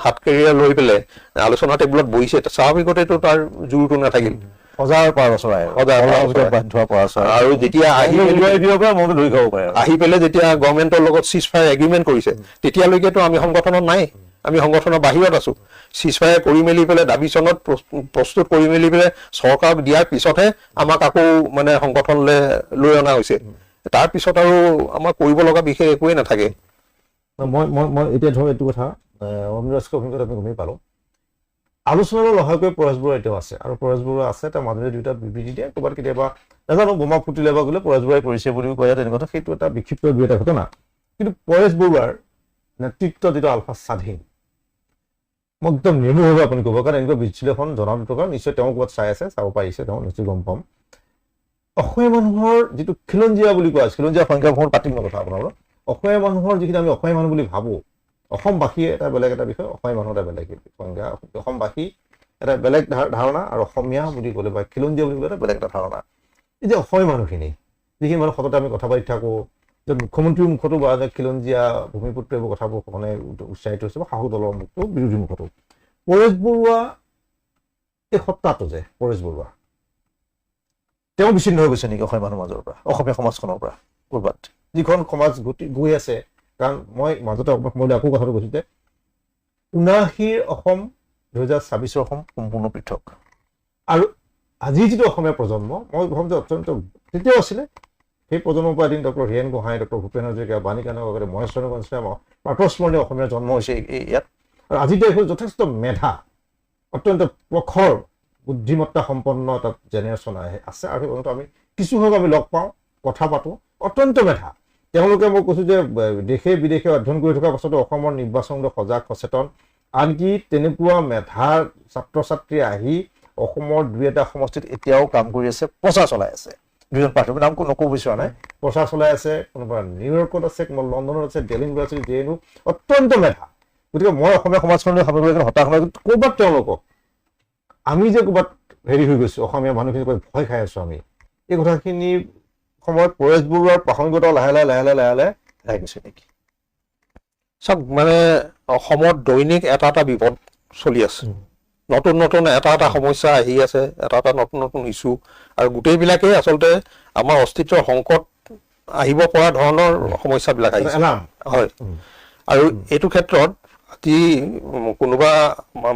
হাত কেৰিয়াৰ লৈ পেলাই আলোচনা টেবুলত বহিছে, স্বাভাৱিকতেতো তাৰ জোৰটো নাথাকিল। আৰু যেতিয়া আহি পেলাই যেতিয়া গভৰ্ণমেণ্টৰ লগত চিজফায়াৰ এগ্ৰিমেণ্ট কৰিছে, তেতিয়ালৈকেতো আমি সংগঠনত নাই, আমি সংগঠনৰ বাহিৰত আছো। চিজফায়াৰ কৰি মেলি পেলাই দাবী চনত প্ৰস্তুত কৰি মেলি পেলাই চৰকাৰক দিয়াৰ পিছতহে আমাক আকৌ মানে সংগঠনলৈ লৈ অনা হৈছে। তাৰ পিছত আৰু আমাৰ কৰিব লগা বিশেষ একোৱেই নাথাকে। মই এতিয়া ধৰক এইটো কথা অভিজ্ঞতা আমি গমেই পালোঁ। আলোচনালৈ লহাকৈ পৰেশ বৰুৱা এতিয়াও আছে, আৰু পৰেশ বৰুৱা আছে, তাৰ মাজতে দুটা বিবৃতি দিয়ে। ক'ৰবাত কেতিয়াবা নাজানো বোমা ফুটিলে বা গ'লে পৰেশ বৰুৱাই কৰিছে বুলিও কয়, তেনেকুৱা কথা। সেইটো এটা বিক্ষিপ্ত দুই এটা ঘটনা। কিন্তু পৰেশ বৰুৱাৰ নেতৃত্ব যিটো আলফা স্বাধীন, মই একদম নিৰ্মূলভাৱে আপুনি ক'ব, কাৰণ এনেকুৱা বিশ্লেষণ জনাটো কাৰণ নিশ্চয় তেওঁ ক'ৰবাত চাই আছে, চাব পাৰিছে, তেওঁ নিশ্চয় গম পাম। অসমীয়া মানুহৰ যিটো খিলঞ্জীয়া বুলি কোৱা, খিলঞ্জীয়া সংখ্যা বহুত পাতিম কথা আপোনালোকৰ। অসমীয়া মানুহৰ যিখিনি আমি অসমীয়া মানুহ বুলি ভাবোঁ, অসমবাসী এটা বেলেগ এটা বিষয়, অসমীয়া মানুহ এটা বেলেগ সংজ্ঞা। অসমবাসী এটা বেলেগ ধাৰণা, আৰু অসমীয়া বুলি ক'লে বা খিলঞ্জীয়া বুলি ক'লে এটা বেলেগ এটা ধাৰণা। এই যে অসমীয়া মানুহখিনি, যিখিনি মানুহ সততে আমি কথা পাতি থাকোঁ, যে মুখ্যমন্ত্ৰীৰ মুখতো বা খিলঞ্জীয়া ভূমিপুত্ৰ এইবোৰ কথাবোৰ সঘনে উচ্চাৰিত হৈছে, বা শাসক দলৰ মুখতো, বিৰোধী মুখতো। পৰেশ বৰুৱা এই সত্তাটো যে পৰেশ বৰুৱা, তেওঁ বিচ্ছিন্ন হৈ গৈছে নেকি অসমীয়া মানুহৰ মাজৰ পৰা, অসমীয়া সমাজখনৰ পৰা ক'ৰবাত? যিখন সমাজ গৈ আছে, কাৰণ মই মাজতে সময়লৈ আকৌ কথাটো কৈছোঁ যে ৭৯ৰ অসম ২০২৬ৰ অসম সম্পূৰ্ণ পৃথক। আৰু আজিৰ যিটো অসমীয়া প্ৰজন্ম, মই ভাবোঁ যে অত্যন্ত তেতিয়াও আছিলে, সেই প্ৰজন্মৰ পৰা এদিন ডক্টৰ হীৰেণ গোহাঁই, ডক্টৰ ভূপেন হাজৰিকা, বাণী কানক, মহেশ চন্দ্ৰ গোস্বামী, প্ৰাতঃস্মৰণীয় অসমীয়াৰ জন্ম হৈছে ইয়াত। আৰু আজিৰ তাৰিখত যথেষ্ট মেধা, অত্যন্ত প্ৰখৰ বুদ্ধিমত্তা সম্পন্ন এটা জেনেৰেশ্যন আছে। আৰু সেই আমি কিছু সংখ্যক আমি লগ পাওঁ, কথা পাতোঁ, অত্যন্ত মেধা। তেওঁলোকে মই কৈছোঁ যে দেশে বিদেশে অধ্যয়ন কৰি থকাৰ পাছতো অসমৰ নিৰ্বাচনলৈ সজাগ সচেতন। আনকি তেনেকুৱা মেধাৰ ছাত্ৰ ছাত্ৰী আহি অসমৰ দুই এটা সমষ্টিত এতিয়াও কাম কৰি আছে, প্ৰচাৰ চলাই আছে। দুজন প্ৰাৰ্থী নাম নক'ব বিচৰা নাই, প্ৰচাৰ চলাই আছে। কোনোবা নিউয়ৰ্কত আছে, কোনোবা লণ্ডনত আছে, দিল্লী ইউনিভাৰ্চিটি, JNU, অত্যন্ত মেধা। গতিকে মই অসমীয়া সমাজখনলৈ ভাবিবলৈ হতাশ নহয়। ক'ৰবাত তেওঁলোকক আমি যে ক'ৰবাত হেৰি হৈ গৈছোঁ, অসমীয়া মানুহখিনি ভয় খাই আছোঁ আমি, এই কথাখিনি সময়ত পৰেশ বৰুৱাৰ প্ৰাসংগিকতা লাহে লাহে হেৰাই গৈছে নেকি? চাওক, মানে অসমত দৈনিক এটা এটা বিপদ চলি আছে, নতুন নতুন এটা এটা সমস্যা আহি আছে, এটা এটা নতুন নতুন ইছ্যু, আৰু গোটেইবিলাকেই আচলতে আমাৰ অস্তিত্বৰ সংকট আহিব পৰা ধৰণৰ সমস্যাবিলাক আহিছে। হয়, আৰু এইটো ক্ষেত্ৰত আজি কোনোবা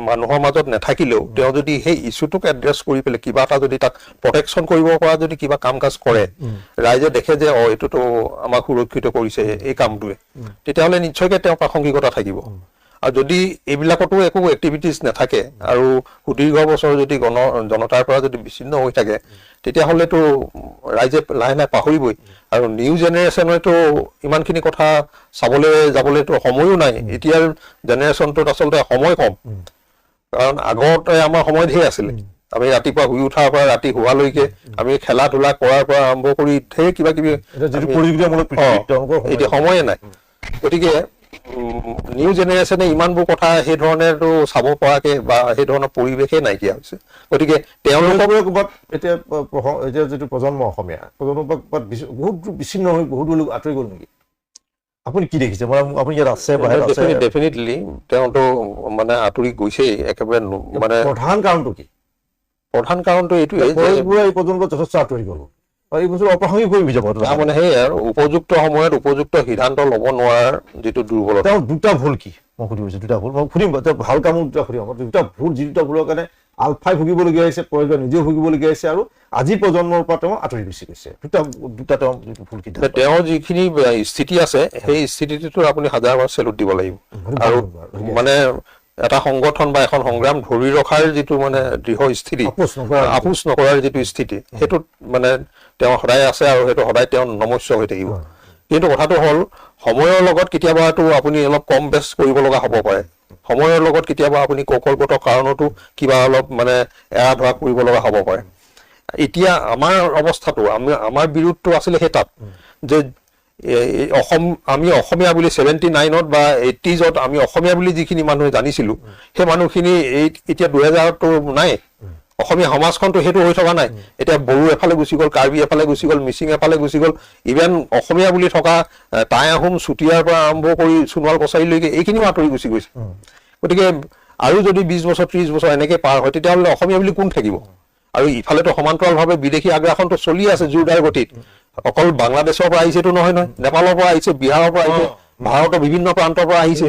মানুহৰ মাজত নাথাকিলেও তেওঁ যদি সেই ইছ্যুটোক এড্ৰেছ কৰি পেলাই কিবা এটা যদি তাক প্ৰটেকশ্যন কৰিব পৰা যদি কিবা কাম কাজ কৰে, ৰাইজে দেখে যে এইটোতো আমাক সুৰক্ষিত কৰিছে এই কামটোৱে, তেতিয়াহ'লে নিশ্চয়কৈ তেওঁ প্ৰাসংগিকতা থাকিব। আৰু যদি এইবিলাকতো একো এক্টিভিটিজ নাথাকে আৰু সুদীৰ্ঘ বছৰ যদি জনতাৰ পৰা যদি বিচ্ছিন্ন হৈ থাকে, তেতিয়াহ'লেতো ৰাইজে লাহে লাহে পাহৰিবই। আৰু নিউ জেনেৰেশ্যনেতো ইমানখিনি কথা চাবলৈ যাবলৈতো সময়ো নাই। এতিয়াৰ জেনেৰেশ্যনটোত আচলতে সময় কম, কাৰণ আগতে আমাৰ সময় ধেৰ আছিলে। আমি ৰাতিপুৱা শুই উঠাৰ পৰা ৰাতি শুৱালৈকে আমি খেলা ধূলা কৰাৰ পৰা আৰম্ভ কৰি ধেৰ কিবা কিবি, এতিয়া সময়ে নাই। গতিকে নিউ জেনেৰেশ্যনে ইমানবোৰ কথা সেই ধৰণেতো চাব পৰাকে বা সেই ধৰণৰ পৰিৱেশেই নাইকিয়া হৈছে। গতিকে তেওঁলোকৰ ক'ৰবাত এতিয়া যিটো প্ৰজন্ম, অসমীয়া প্ৰজন্ম বহুত বিচ্ছিন্ন হৈ বহুত লোক আঁতৰি গ'ল নেকি? আপুনি কি দেখিছে? আপুনি ইয়াত আছে, ডেফিনেটলি তেওঁতো মানে আঁতৰি গৈছেই একেবাৰে। মানে প্ৰধান কাৰণটো কি? প্ৰধান কাৰণটো এইটোৱে যে এই পৰ্যন্ত যথেষ্ট আঁতৰি গ'ল, এই বস্তু অপ্ৰাসংগিক হৈ যাব। তাৰমানে সেয়াই আৰু উপযুক্ত সময়ত উপযুক্ত সিদ্ধান্ত ল'ব নোৱাৰাৰ যিটো দুৰ্বলতা। তেওঁৰ দুটা ভুল কি মই সুধিব, দুটা ভুল মই সুধিম, ভাল কামো দুটা সুধিম। দুটা ভুল, যি দুটা ভুলৰ কাৰণে আলফাই ভুগিবলগীয়া হৈছে, পৰজা নিজেও ভুগিবলগীয়া হৈছে, আৰু আজি প্ৰজন্মৰ পৰা তেওঁ আঁতৰি গুচি গৈছে। দুটা তেওঁ যিটো ভুল সিদ্ধান্ত। তেওঁৰ যিখিনি স্থিতি আছে সেই স্থিতিটো আপুনি হাজাৰবাৰ চেলুট দিব লাগিব। আৰু মানে এটা সংগঠন বা এখন সংগ্ৰাম ধৰি ৰখাৰ যিটো মানে দৃঢ় স্থিতি, আপোচ নকৰাৰ যিটো স্থিতি, সেইটোত মানে তেওঁ সদায় আছে, আৰু সেইটো সদায় তেওঁ নমস্য হৈ থাকিব। কিন্তু কথাটো হ'ল সময়ৰ লগত কেতিয়াবাতো আপুনি অলপ কম বেছ কৰিব লগা হ'ব পাৰে, সময়ৰ লগত কেতিয়াবা আপুনি কৌশলগত কাৰণতো কিবা অলপ মানে এৰা ধৰা কৰিব লগা হ'ব পাৰে। এতিয়া আমাৰ অৱস্থাটো, আমাৰ বিৰোধটো আছিলে সেই তাত যে আমি অসমীয়া বুলি 79ত বা 80ত আমি অসমীয়া বুলি যিখিনি মানুহে জানিছিলো, সেই মানুহখিনি এতিয়া 2000তো নাই। অসমীয়া সমাজখনতো সেইটো হৈ থকা নাই। এতিয়া বড়ো এফালে গুচি গ'ল, কাৰ্বি এফালে গুচি গ'ল, মিচিং এফালে গুচি গ'ল, ইভেন অসমীয়া বুলি থকা টাই আহোম, চুতীয়াৰ পৰা আৰম্ভ কৰি সোণোৱাল কছাৰীলৈকে এইখিনিও আঁতৰি গুচি গৈছে। গতিকে আৰু যদি 20 বছৰ 30 বছৰ এনেকে পাৰ হয়, তেতিয়াহ'লে অসমীয়া বুলি কোন থাকিব? আৰু ইফালেতো সমান্তৰালভাৱে বিদেশী আগ্ৰাসনটো চলি আছে জোৰদাৰ গতিত। অকল বাংলাদেশৰ পৰা আহিছেতো নহয়, নেপালৰ পৰা আহিছে, বিহাৰৰ পৰা আহিছে, ভাৰতৰ বিভিন্ন প্ৰান্তৰ পৰা আহিছে।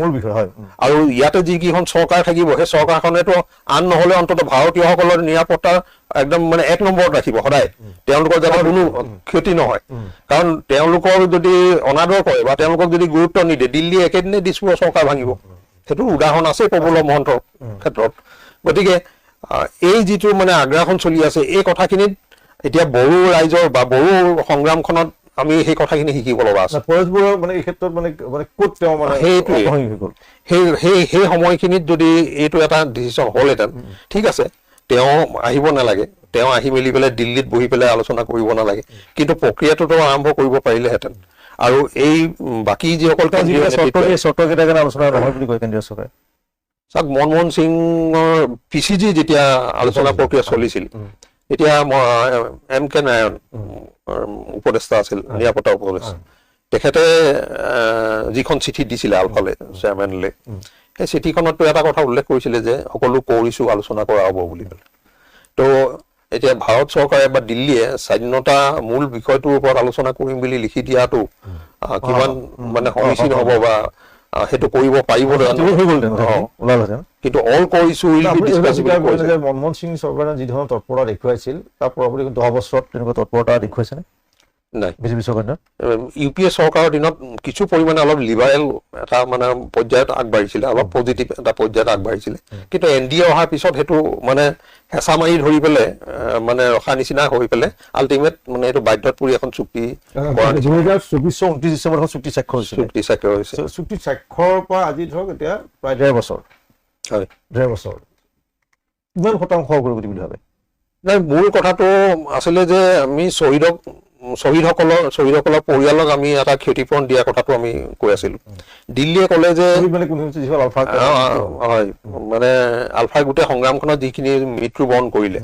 আৰু ইয়াতে যিকেইখন চৰকাৰ থাকিব, সেই চৰকাৰখনেতো আন নহ'লে অন্তত ভাৰতীয়সকলৰ নিৰাপত্তা একদম মানে 1 নম্বৰত ৰাখিব সদায়, তেওঁলোকৰ যাতে কোনো ক্ষতি নহয়। কাৰণ তেওঁলোকৰ যদি অনাদৰ কৰে বা তেওঁলোকক যদি গুৰুত্ব নিদিয়ে, দিল্লী একেদিনে দিছপুৰৰ চৰকাৰ ভাঙিব। সেইটো উদাহৰণ আছে প্ৰফুল্ল মহন্তৰ ক্ষেত্ৰত। গতিকে এই যিটো মানে আগ্ৰাসন চলি আছে, এই কথাখিনিত এতিয়া বড়ো ৰাইজৰ বা বড়ো সংগ্ৰামখনত আমি সেই কথাখিনি শিকিব লগা আছে। মানে এই ক্ষেত্ৰত মানে ক'ত তেওঁ মানে সেইটোৱে সেই সময়খিনিত যদি এইটো এটা ডিচিশ্যন হ'লহেঁতেন, ঠিক আছে, তেওঁ আহিব নালাগে, তেওঁ আহি মেলি পেলাই দিল্লীত বহি পেলাই আলোচনা কৰিব নালাগে, কিন্তু প্ৰক্ৰিয়াটোতো আৰম্ভ কৰিব পাৰিলেহেঁতেন। আৰু এই বাকী যিসকল চৰ্তকেইটাৰ আলোচনা নহয় বুলি কয় কেন্দ্ৰীয় চৰকাৰে। চাওক, মনমোহন সিঙৰ PCG যেতিয়া আলোচনা প্ৰক্ৰিয়া চলিছিল, এতিয়া MK নাৰায়ণ উপদেষ্টা আছিল, নিৰাপত্তা উপদেষ্টা, তেখেতে যিখন চিঠি দিছিলে আলফালে চেয়াৰমেনলে, সেই চিঠিখনতো এটা কথা উল্লেখ কৰিছিলে যে সকলো কৰিছো, আলোচনা কৰা হ'ব বুলি ক'লে। তো এতিয়া ভাৰত চৰকাৰে বা দিল্লীয়ে স্বাধীনতা মূল বিষয়টোৰ ওপৰত আলোচনা কৰিম বুলি লিখি দিয়াটো কিমান মানে সমীচীন হ'ব বা সেইটো কৰিব পাৰিব, কিন্তু অল কৰিছো। মনমোহন সিং চৰকাৰে যি ধৰণৰ তৎপৰতা দেখুৱাইছিল, তাৰ পৰৱৰ্তী 10 বছৰত তেনেকুৱা তৎপৰতা দেখুৱাইছে নে? নাই। বিজেপি চৰকাৰে UPA চৰকাৰৰ দিনত কিছু পৰিমাণে অলপ লিবাৰেল এটা মানে পৰ্যায়ত আগবাঢ়িছিলে, অলপ পজিটিভ এটা পৰ্যায়ত আগবাঢ়িছিলে। কিন্তু NDA অহাৰ পিছত সেইটো মানে হেঁচা মাৰি ধৰি পেলাই মানে ৰখা নিচিনা হৈ পেলাই আল্টিমেট মানে এইটো বাধ্যত পৰি এখন চুক্তি 2024 29 ডিচেম্বৰত চুক্তি স্বাক্ষৰ হৈছে। চুক্তি স্বাক্ষৰৰ পৰা আজি ধৰক এতিয়া প্ৰায় 1.5 বছৰ। হয়, 1.5 বছৰ। কিমান শতাংশ কৰিব বুলি ভাবে? নাই, মূল কথাটো আছিলে যে আমি শ্বহীদসকলৰ পৰিয়ালক আমি এটা ক্ষতিপূৰণ দিয়া কথাটো আমি কৈ আছিলো। দিল্লীয়ে ক'লে যে হয়, মানে আলফাই গোটেই সংগ্ৰামখনত যিখিনি মৃত্যুবৰণ কৰিলে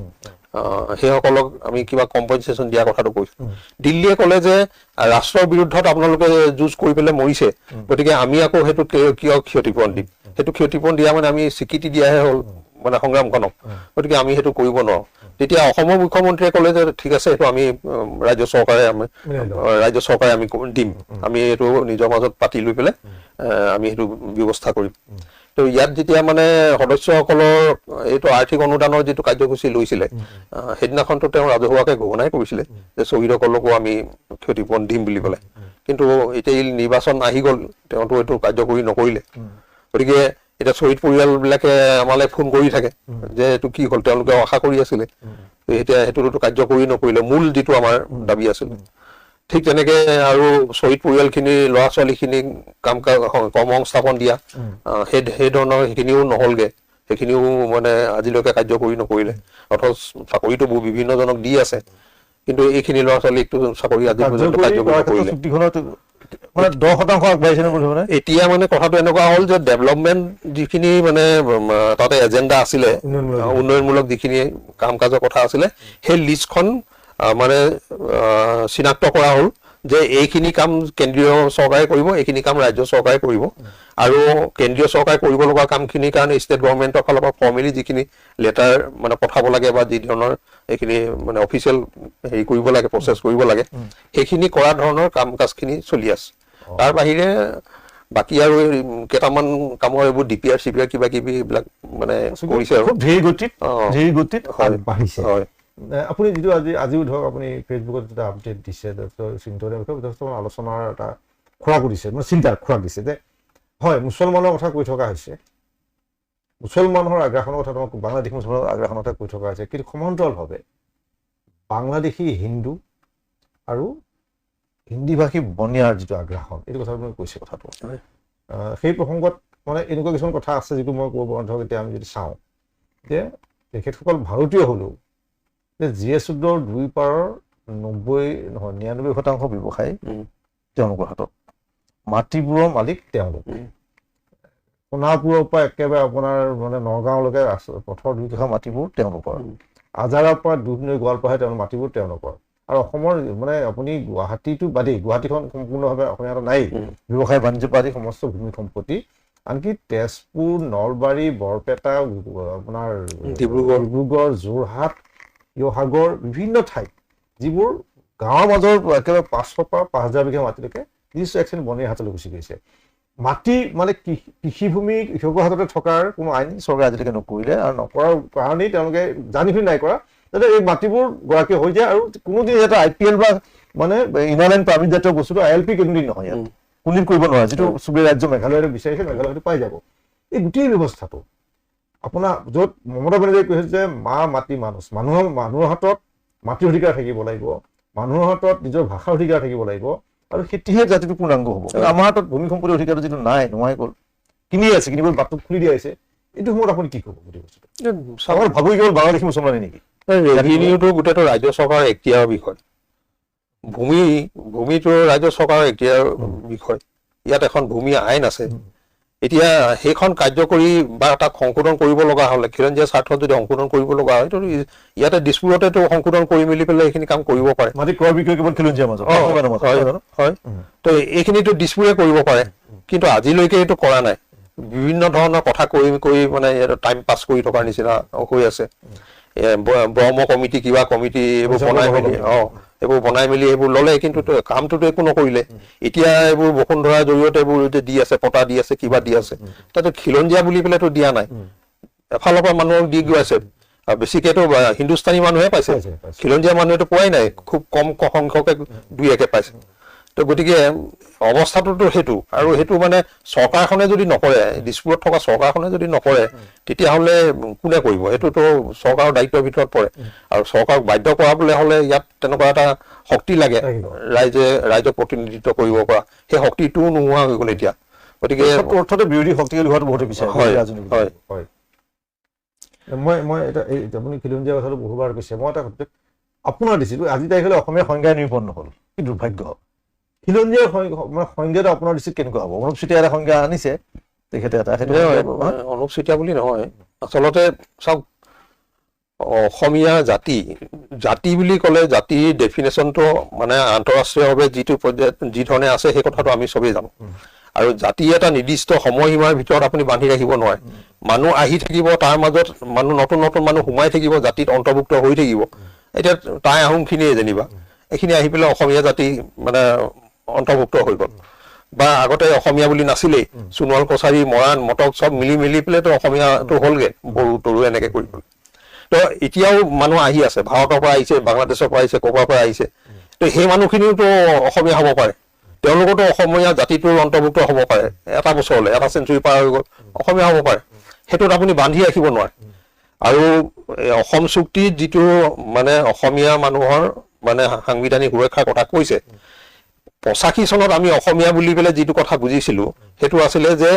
সেইসকলক আমি কিবা কম্পেনচেশ্যন দিয়া কথাটো কৈছো। দিল্লীয়ে ক'লে যে ৰাষ্ট্ৰৰ বিৰুদ্ধত আপোনালোকে যুঁজ কৰি পেলাই মৰিছে, গতিকে আমি আকৌ সেইটো কিয় ক্ষতিপূৰণ দিম? সেইটো ক্ষতিপূৰণ দিয়া মানে আমি স্বীকৃতি দিয়াহে হ'ল মানে সংগ্ৰামখনক, গতিকে আমি সেইটো কৰিব নোৱাৰো। তেতিয়া অসমৰ মুখ্যমন্ত্ৰীয়ে ক'লে যে ঠিক আছে, সেইটো আমি ৰাজ্য চৰকাৰে আমি দিম, আমি এইটো নিজৰ মাজত পাতি লৈ পেলাই আমি সেইটো ব্যৱস্থা কৰিম। তো ইয়াত যেতিয়া মানে সদস্যসকলৰ এইটো আৰ্থিক অনুদানৰ যিটো কাৰ্যসূচী লৈছিলে, সেইদিনাখনতো তেওঁ ৰাজহুৱাকে ঘোষণাই কৰিছিলে যে শ্বহীদসকলকো আমি ক্ষতিপূৰণ দিম বুলি পেলাই। কিন্তু এতিয়া নিৰ্বাচন আহি গ'ল, তেওঁতো এইটো কাৰ্যকৰী নকৰিলে। গতিকে এতিয়া শ্বহীদ পৰিয়ালবিলাকে আমালৈ ফোন কৰি থাকে যে এইটো কি হ'ল, তেওঁলোকে আশা কৰি আছিলে, এতিয়া সেইটোতো কাৰ্যকৰী নকৰিলে, মূল যিটো আমাৰ দাবী আছিল। ঠিক তেনেকে আৰু শ্বহীদ পৰিয়ালখিনি ল'ৰা ছোৱালীখিনিক কৰ্ম সংস্থাপন দিয়া, সেই ধৰণৰ সেইখিনিও নহ'লগে, সেইখিনিও মানে আজিলৈকে কাৰ্যকৰী নকৰিলে। অথচ চাকৰিটো বিভিন্নজনক দি আছে, কিন্তু এইখিনি ল'ৰা ছোৱালীকতো চাকৰি আজি পৰ্যন্ত কাৰ্যকৰী নকৰিলে। এতিয়া মানে কথাটো এনেকুৱা হ'ল যে ডেভেলপমেণ্ট যিখিনি মানে তাতে এজেণ্ডা আছিলে, উন্নয়নমূলক যিখিনি কাম কাজৰ কথা আছিলে, সেই লিষ্টখন মানে চিনাক্ত কৰা হ'ল যে এইখিনি কাম কেন্দ্ৰীয় চৰকাৰে কৰিব, এইখিনি কাম ৰাজ্য চৰকাৰে কৰিব। আৰু কেন্দ্ৰীয় চৰকাৰে কৰিব লগা কামখিনিৰ কাৰণে ষ্টেট গভৰ্ণমেণ্টৰ ফালৰ পৰা ফৰ্মেলি যিখিনি লেটাৰ মানে পঠাব লাগে বা যি ধৰণৰ এইখিনি মানে অফিচিয়েল হেৰি কৰিব লাগে, প্ৰচেছ কৰিব লাগে, সেইখিনি কৰা ধৰণৰ কাম কাজখিনি চলি আছে। তাৰ বাহিৰে বাকী আৰু কেইটামান কামৰ এইবোৰ DPR CPR কিবা কিবি এইবিলাক মানে কৰিছে আৰু খুব ধীৰ গতিত হয় বাঢ়িছে। হয় আপুনি যিটো আজিও ধৰক আপুনি ফেচবুকত যেতিয়া আপডেট দিছে চিন্তনীয় বিষয়ে যথেষ্ট আলোচনাৰ এটা খোৰাক দিছে, মানে চিন্তাৰ খোৰাক দিছে যে হয় মুছলমানৰ কথা কৈ থকা হৈছে, মুছলমানৰ আগ্ৰাসনৰ কথা বাংলাদেশী মুছলমানৰ আগ্ৰাসনৰ কথা কৈ থকা হৈছে, কিন্তু সমান্তৰালভাৱে বাংলাদেশী হিন্দু আৰু হিন্দীভাষী বনিয়াৰ যিটো আগ্ৰাসন, এইটো কথা মই কৈছে কথাটো। সেই প্ৰসংগত মানে এনেকুৱা কিছুমান কথা আছে যিটো মই ক'ব ধৰক এতিয়া আমি যদি চাওঁ যে তেখেতসকল ভাৰতীয় হ'লেও যে GS-ৰোডৰ 2 পাৰৰ 99% ব্যৱসায় তেওঁলোকৰ হাতত, মাটিবোৰৰ মালিক তেওঁলোক। সোণাপুৰৰ পৰা একেবাৰে আপোনাৰ মানে নগাঁৱলৈকে পথৰ 2 কাষৰ মাটিবোৰ তেওঁলোকৰ, আজাৰাৰ পৰা দুধনৈ গোৱালপাৰা তেওঁলোকৰ মাটিবোৰ তেওঁলোকৰ। আৰু অসমৰ মানে আপুনি গুৱাহাটীটো বাদেই, গুৱাহাটীখন সম্পূৰ্ণভাৱে অসমীয়া নাই, ব্যৱসায় বাণিজ্য আদি সমস্ত ভূমি সম্পত্তি, আনকি তেজপুৰ, নলবাৰী, বৰপেটা, আপোনাৰ ডিব্ৰুগড়, যোৰহাট, শিৱসাগৰ বিভিন্ন ঠাইত যিবোৰ গাঁৱৰ মাজৰ একেবাৰে 500 পৰা 5000 বিঘা মাটিলৈকে নিৰ্দিষ্ট এক্সেণ্ট বনিয়াৰ হাতলৈ গুচি গৈছে। মাটি মানে কৃষিভূমি কৃষকৰ হাততে থকাৰ কোনো আইন চৰকাৰে আজিলৈকে নকৰিলে, আৰু নকৰাৰ কাৰণেই তেওঁলোকে জানি শুনি নাই কৰা যাতে এই মাটিবোৰ গৰাকী হৈ যায়, আৰু কোনোদিন এটা IPL বা মানে ইনলাইন পাৰ্মিট জাতীয় বস্তুটো ILP কোনোদিন নহয়, ইয়াত কোনোদিন কৰিব নোৱাৰে। যিটো চুবুৰীয়া ৰাজ্য মেঘালয়ৰে বিচাৰিছে, মেঘালয় হয়তো পাই যাব। এই গোটেই ব্যৱস্থাটো আপোনাৰ য'ত মমতা বেনাৰ্জীয়ে কৈছে যে মাটি মানুহৰ হাতত মাটিৰ অধিকাৰ থাকিব লাগিব, মানুহৰ হাতত নিজৰ ভাষাৰ অধিকাৰ থাকিব লাগিব, আৰু তেতিয়াহে জাতিটো পূৰ্ণাংগ হ'ব। আমাৰ হাতত ভূমি সম্পত্তিৰ অধিকাৰটো যিটো নাই, নোহোৱাই গ'ল, কিনিবলৈ বাটটো খুলি দিয়া হৈছে। এইটো সময়ত আপুনি কি ক'ব গোটেই বস্তুটো? আমাৰ ভাবো কেৱল বাংলাদেশী মুছলমানেই নেকি? ৰেভিনিউটো গোটেইটো ৰাজ্য চৰকাৰৰ এখতিয়াৰৰ বিষয়, ভূমিটো ৰাজ্য চৰকাৰৰ এখতিয়াৰৰ বিষয়। ইয়াত এখন ভূমি আইন আছে, এতিয়া সেইখন কাৰ্যকৰী বা তাক সংশোধন কৰিব লগা হ'লে, খিলঞ্জীয়া স্বাৰ্থত যদি সংশোধন কৰিব লগা হয়, ইয়াতে দিছপুৰতেতো সংশোধন কৰি মেলি পেলাই এইখিনি কাম কৰিব পাৰে। মাটি ক্ৰয় বিক্ৰয় কেৱল খিলঞ্জীয়াৰ মাজত হয়, তো এইখিনিতো দিছপুৰে কৰিব পাৰে, কিন্তু আজিলৈকে এইটো কৰা নাই। বিভিন্ন ধৰণৰ কথা কৈ মানে টাইম পাছ কৰি থকাৰ নিচিনা হৈ আছে। ব্ৰহ্ম কমিটি কিবা কমিটি এইবোৰ বনাই মেলি এইবোৰ ল'লে, কিন্তু কামটোতো একো নকৰিলে। এতিয়া এইবোৰ বসুন্ধৰাৰ জৰিয়তে এইবোৰ যে দি আছে, পটা দি আছে, কিবা দি আছে, তাতো খিলঞ্জীয়া বুলি পেলাইতো দিয়া নাই। এফালৰ পৰা মানুহক দি গৈ আছে, বেছিকেতো হিন্দুস্তানী মানুহে পাইছে, খিলঞ্জীয়া মানুহেতো পোৱাই নাই, খুব কম সংখ্যকে 2-1 পাইছে। তো গতিকে অৱস্থাটোতো সেইটো, আৰু সেইটো মানে চৰকাৰখনে যদি নকৰে, দিছপুৰত থকা চৰকাৰখনে যদি নকৰে, তেতিয়াহ'লে কোনে কৰিব? সেইটোতো চৰকাৰৰ দায়িত্বৰ ভিতৰত পৰে। আৰু চৰকাৰক বাধ্য কৰাবলৈ হ'লে ইয়াত তেনেকুৱা এটা শক্তি লাগে, ৰাইজক প্ৰতিনিধিত্ব কৰিব পৰা। সেই শক্তিটোও নোহোৱা হৈ গ'ল এতিয়া। গতিকে অৰ্থতে বিৰোধী শক্তিশালী হোৱাটো বহুতে বিচাৰে। মই এটা আপুনি খিলঞ্জীয়া কথাটো বহুবাৰ কৈছে, মই এটা আপোনাৰ দৃষ্টিত আজি তাৰিখলৈ অসমীয়া সংজ্ঞাই নিৰূপন্ন হ'ল, কি দুৰ্ভাগ্য। খিলঞ্জীয়া সংজ্ঞাটো আপোনাৰ দৃষ্টিত কেনেকুৱা হ'ব? অনুপ চেতিয়াৰ এটা সংজ্ঞা আনিছে তেখেতে, অনুপ চেতিয়া বুলি নহয়, আচলতে চাওক, অসমীয়া জাতি বুলি ক'লে জাতিৰ ডেফিনেশ্যনটো মানে আন্তঃৰাষ্ট্ৰীয়ভাৱে যিটো পৰ্যায়ত যি ধৰণে আছে সেই কথাটো আমি চবেই জানো। আৰু জাতি এটা নিৰ্দিষ্ট সময়সীমাৰ ভিতৰত আপুনি বান্ধি ৰাখিব নোৱাৰে। মানুহ আহি থাকিব, তাৰ মাজত নতুন মানুহ সোমাই থাকিব, জাতিত অন্তৰ্ভুক্ত হৈ থাকিব। এতিয়া টাই আহোমখিনিয়ে যেনিবা এইখিনি আহি পেলাই অসমীয়া জাতি মানে অন্তৰ্ভুক্ত হৈ গ'ল, বা আগতে অসমীয়া বুলি নাছিলেই, সোণোৱাল কছাৰী, মৰাণ, মটক চব মিলি পেলাইতো অসমীয়াটো হ'লগে, বড়ো তৰু এনেকে কৰি গ'ল। তো এতিয়াও মানুহ আহি আছে, ভাৰতৰ পৰা আহিছে, বাংলাদেশৰ পৰা আহিছে, ক'ৰবাৰ পৰা আহিছে। তো সেই মানুহখিনিওতো অসমীয়া হ'ব পাৰে, তেওঁলোকতো অসমীয়া জাতিটোৰ অন্তৰ্ভুক্ত হ'ব পাৰে। এটা বছৰলৈ, এটা চেঞ্চুৰী পাৰ হৈ গ'ল, অসমীয়া হ'ব পাৰে। সেইটোত আপুনি বান্ধি ৰাখিব নোৱাৰে। আৰু অসম চুক্তিত যিটো মানে অসমীয়া মানুহৰ মানে সাংবিধানিক সুৰক্ষাৰ কথা কৈছে, 85 চনত আমি অসমীয়া বুলি পেলাই যিটো কথা বুজিছিলো, সেইটো আছিলে যে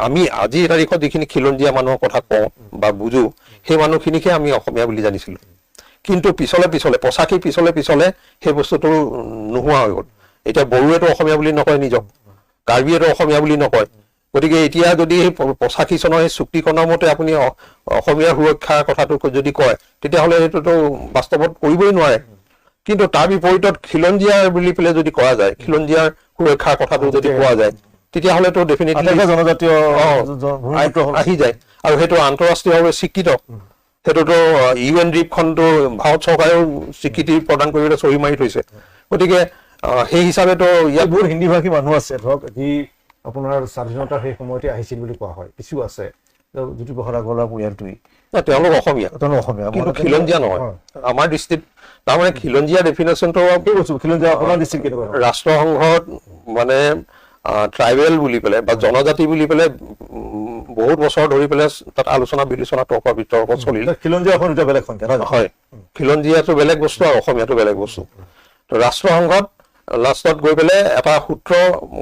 আমি আজিৰ তাৰিখত যিখিনি খিলঞ্জীয়া মানুহৰ কথা কওঁ বা বুজো, সেই মানুহখিনিকে আমি অসমীয়া বুলি জানিছিলো। কিন্তু পিছলে 85 পিছলে সেই বস্তুটো নোহোৱা হৈ গ'ল। এতিয়া বড়োৱেতো অসমীয়া বুলি নকয় নিজক, কাৰ্বিয়েতো অসমীয়া বুলি নকয়। গতিকে এতিয়া যদি 85 চনৰ সেই চুক্তিখনৰ মতে আপুনি অসমীয়াৰ সুৰক্ষাৰ কথাটো যদি কয়, তেতিয়াহ'লে সেইটোতো বাস্তৱত কৰিবই নোৱাৰে। কিন্তু তাৰ বিপৰীতত খিলঞ্জীয়াৰ বুলি পেলাই যদি কৰা যায়, খিলঞ্জীয়াৰ সুৰক্ষাৰ কথাটো যদি কোৱা যায়, তেতিয়াহ'লেতো ডেফিনেটলি জনজাতীয় আহি যায়। আৰু সেইটো আন্তঃৰাষ্ট্ৰীয়ভাৱে স্বীকৃত। সেইটোতো UN দ্বীপখনটো ভাৰত চৰকাৰেও স্বীকৃতি প্ৰদান কৰিবলৈ চহী মাৰি থৈছে। গতিকে সেই হিচাপেতো ইয়াত বহুত হিন্দীভাষী মানুহ আছে, ধৰক যি আপোনাৰ স্বাধীনতাৰ সেই সময়তে আহিছিল বুলি কোৱা হয়, কিছু আছে জ্যোতিপ্ৰসাদ আগৰৱালাৰ পৰিয়ালটোৱেই তেওঁলোক অসমীয়া, তেওঁলোক অসমীয়া, কিন্তু খিলঞ্জীয়া নহয় আমাৰ দৃষ্টিত। তাৰমানে খিলঞ্জীয়া ডেফিনেশ্যনটো খিলঞ্জীয়া আপোনাৰ দৃষ্টিত কেনেকুৱা? ৰাষ্ট্ৰসংঘত মানে ট্ৰাইবেল বুলি পেলাই বা জনজাতি বুলি পেলাই বহুত বছৰ ধৰি পেলাই তাত আলোচনা বিলোচনা তৰ্ক বিতৰ্ক চলিল। খিলঞ্জীয়া এখন দুটা বেলেগ সংখ্যা হয়, খিলঞ্জীয়াটো বেলেগ বস্তু আৰু অসমীয়াটো বেলেগ বস্তু। তো ৰাষ্ট্ৰসংঘত লাষ্টত গৈ পেলাই এটা সূত্ৰ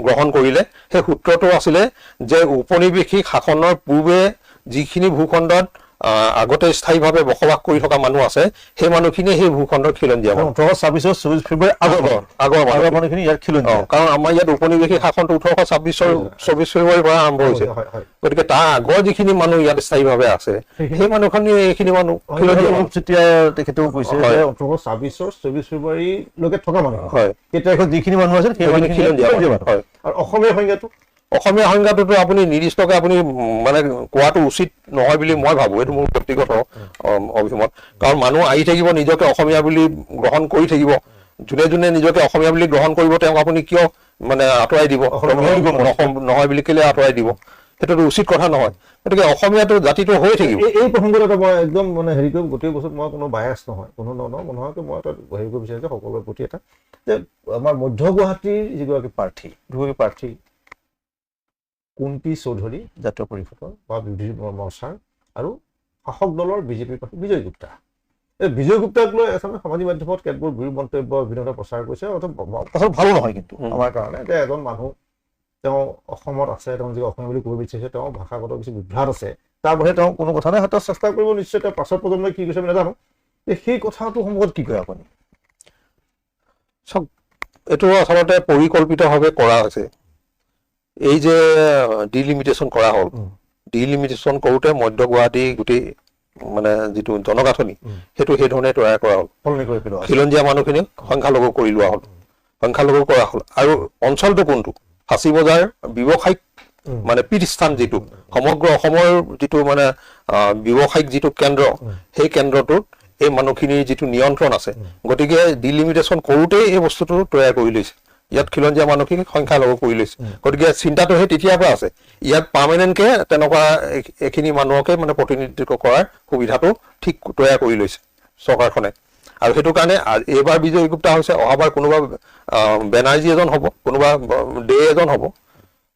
গ্ৰহণ কৰিলে। সেই সূত্ৰটো আছিলে যে ঔপনিৱেশিক শাসনৰ পূৰ্বে যিখিনি ভূখণ্ডত আগতে স্থায়ীভাৱে বসবাস কৰি থকা মানুহ আছে, সেই মানুহখিনিয়ে সেই ভূখণ্ডৰ খিলঞ্জীয়া মানুহ। 1826 ফেব্ৰুৱাৰী আগৰ মানুহখিনি ইয়াত খিলঞ্জীয়া, কাৰণ আমাৰ ইয়াত ঔপনিৱেশিক শাসনটো 1826 24 ফেব্ৰুৱাৰীৰ পৰা আৰম্ভ হৈছে। গতিকে তাৰ আগৰ যিখিনি মানুহ ইয়াত স্থায়ীভাৱে আছে, সেই মানুহখিনি এইখিনি মানুহ খিলঞ্জীয়া। তেখেতেও কৈছে যে 1826 24 ফেব্ৰুৱাৰীলৈকে থকা মানুহ হয়, সেই তাৰিখত যিখিনি মানুহ আছিল সেই মানুহখিনি খিলঞ্জীয়া মানুহ। হয়, আৰু অসমীয়া সংজ্ঞাটো আপুনি নিৰ্দিষ্টকে আপুনি মানে কোৱাটো উচিত নহয় বুলি মই ভাবো। এইটো মোৰ ব্যক্তিগত অভিমত। কাৰণ মানুহ আহি থাকিব, নিজকে অসমীয়া বুলি গ্ৰহণ কৰি থাকিব। যোনে যোনে নিজকে অসমীয়া বুলি গ্ৰহণ কৰিব, তেওঁক আপুনি কিয় মানে আঁতৰাই দিব? নহয় বুলি কেলে আঁতৰাই দিব? সেইটোতো উচিত কথা নহয়। গতিকে অসমীয়াটো জাতিটো হৈ থাকিব। এই প্ৰসংগত মই একদম মানে হেৰি কৰি গোটেই বছৰত মই কোনো বায়াছ নহয়, কোনো মানুহকে মই এটা হেৰি কৰিব বিচাৰিছোঁ সকলোৰে প্ৰতি এটা, যে আমাৰ মধ্য গুৱাহাটীৰ যিগৰাকী প্ৰাৰ্থী কুন্তি চৌধুৰী জাতীয় পৰিষদৰ বা বিৰোধী মৰ্চাৰ আৰু শাসক দলৰ বিজেপিৰ প্ৰাৰ্থী বিজয় গুপ্তা। এই বিজয় গুপ্তাক লৈ আচলতে সামাজিক মাধ্যমত কেতবোৰ বিৰোধ মন্তব্য বিভিন্ন প্ৰচাৰ কৰিছে। অৰ্থাৎ ভালো নহয় কিন্তু আমাৰ কাৰণে যে এজন মানুহ তেওঁ অসমত আছে, তেওঁ যি অসমীয়া বুলি ক'ব বিচাৰিছে, তেওঁ ভাষাগত কিছু বিভ্ৰাট আছে, তাৰ বাহিৰে তেওঁ কোনো কথা নাই। হয়তো চেষ্টা কৰিব নিশ্চয়, তেওঁ পাছৰ প্ৰজন্মই কি কৈছে আমি নাজানো। সেই কথাটো সম্পৰ্কত কি কয় আপুনি? চাওক, এইটো আচলতে পৰিকল্পিতভাৱে কৰা হৈছে। এই যে ডিলিমিটেশ্যন কৰা হ'ল, ডিলিমিটেশ্যন কৰোঁতে মধ্য গুৱাহাটী গোটেই মানে যিটো জনগাঁথনি সেইটো সেই ধৰণে তৈয়াৰ কৰা হ'ল। খিলঞ্জীয়া মানুহখিনিক সংখ্যালঘু কৰি লোৱা হ'ল, সংখ্যালঘু কৰা হ'ল। আৰু অঞ্চলটো কোনটো? ফাঁচী বজাৰ ব্যৱসায়িক মানে পীঠস্থান, যিটো সমগ্ৰ অসমৰ যিটো মানে ব্যৱসায়িক যিটো কেন্দ্ৰ, সেই কেন্দ্ৰটোত এই মানুহখিনিৰ যিটো নিয়ন্ত্ৰণ আছে। গতিকে ডিলিমিটেশ্যন কৰোঁতেই এই বস্তুটো তৈয়াৰ কৰি লৈছে। ইয়াত খিলঞ্জীয়া মানুহখিনিক সংখ্যালঘু কৰি লৈছে। গতিকে চিন্তাটো সেই তেতিয়াৰ পৰা আছে। ইয়াত পাৰ্মানেণ্টকে তেনেকুৱা এইখিনি মানুহকে মানে প্ৰতিনিধিত্ব কৰাৰ সুবিধাটো ঠিক তৈয়াৰ কৰি লৈছে চৰকাৰখনে। আৰু সেইটো কাৰণে এইবাৰ বিজয় গুপ্তা হৈছে, অহাবাৰ কোনোবা বেনাৰ্জী এজন হ'ব, কোনোবা দে এজন হ'ব,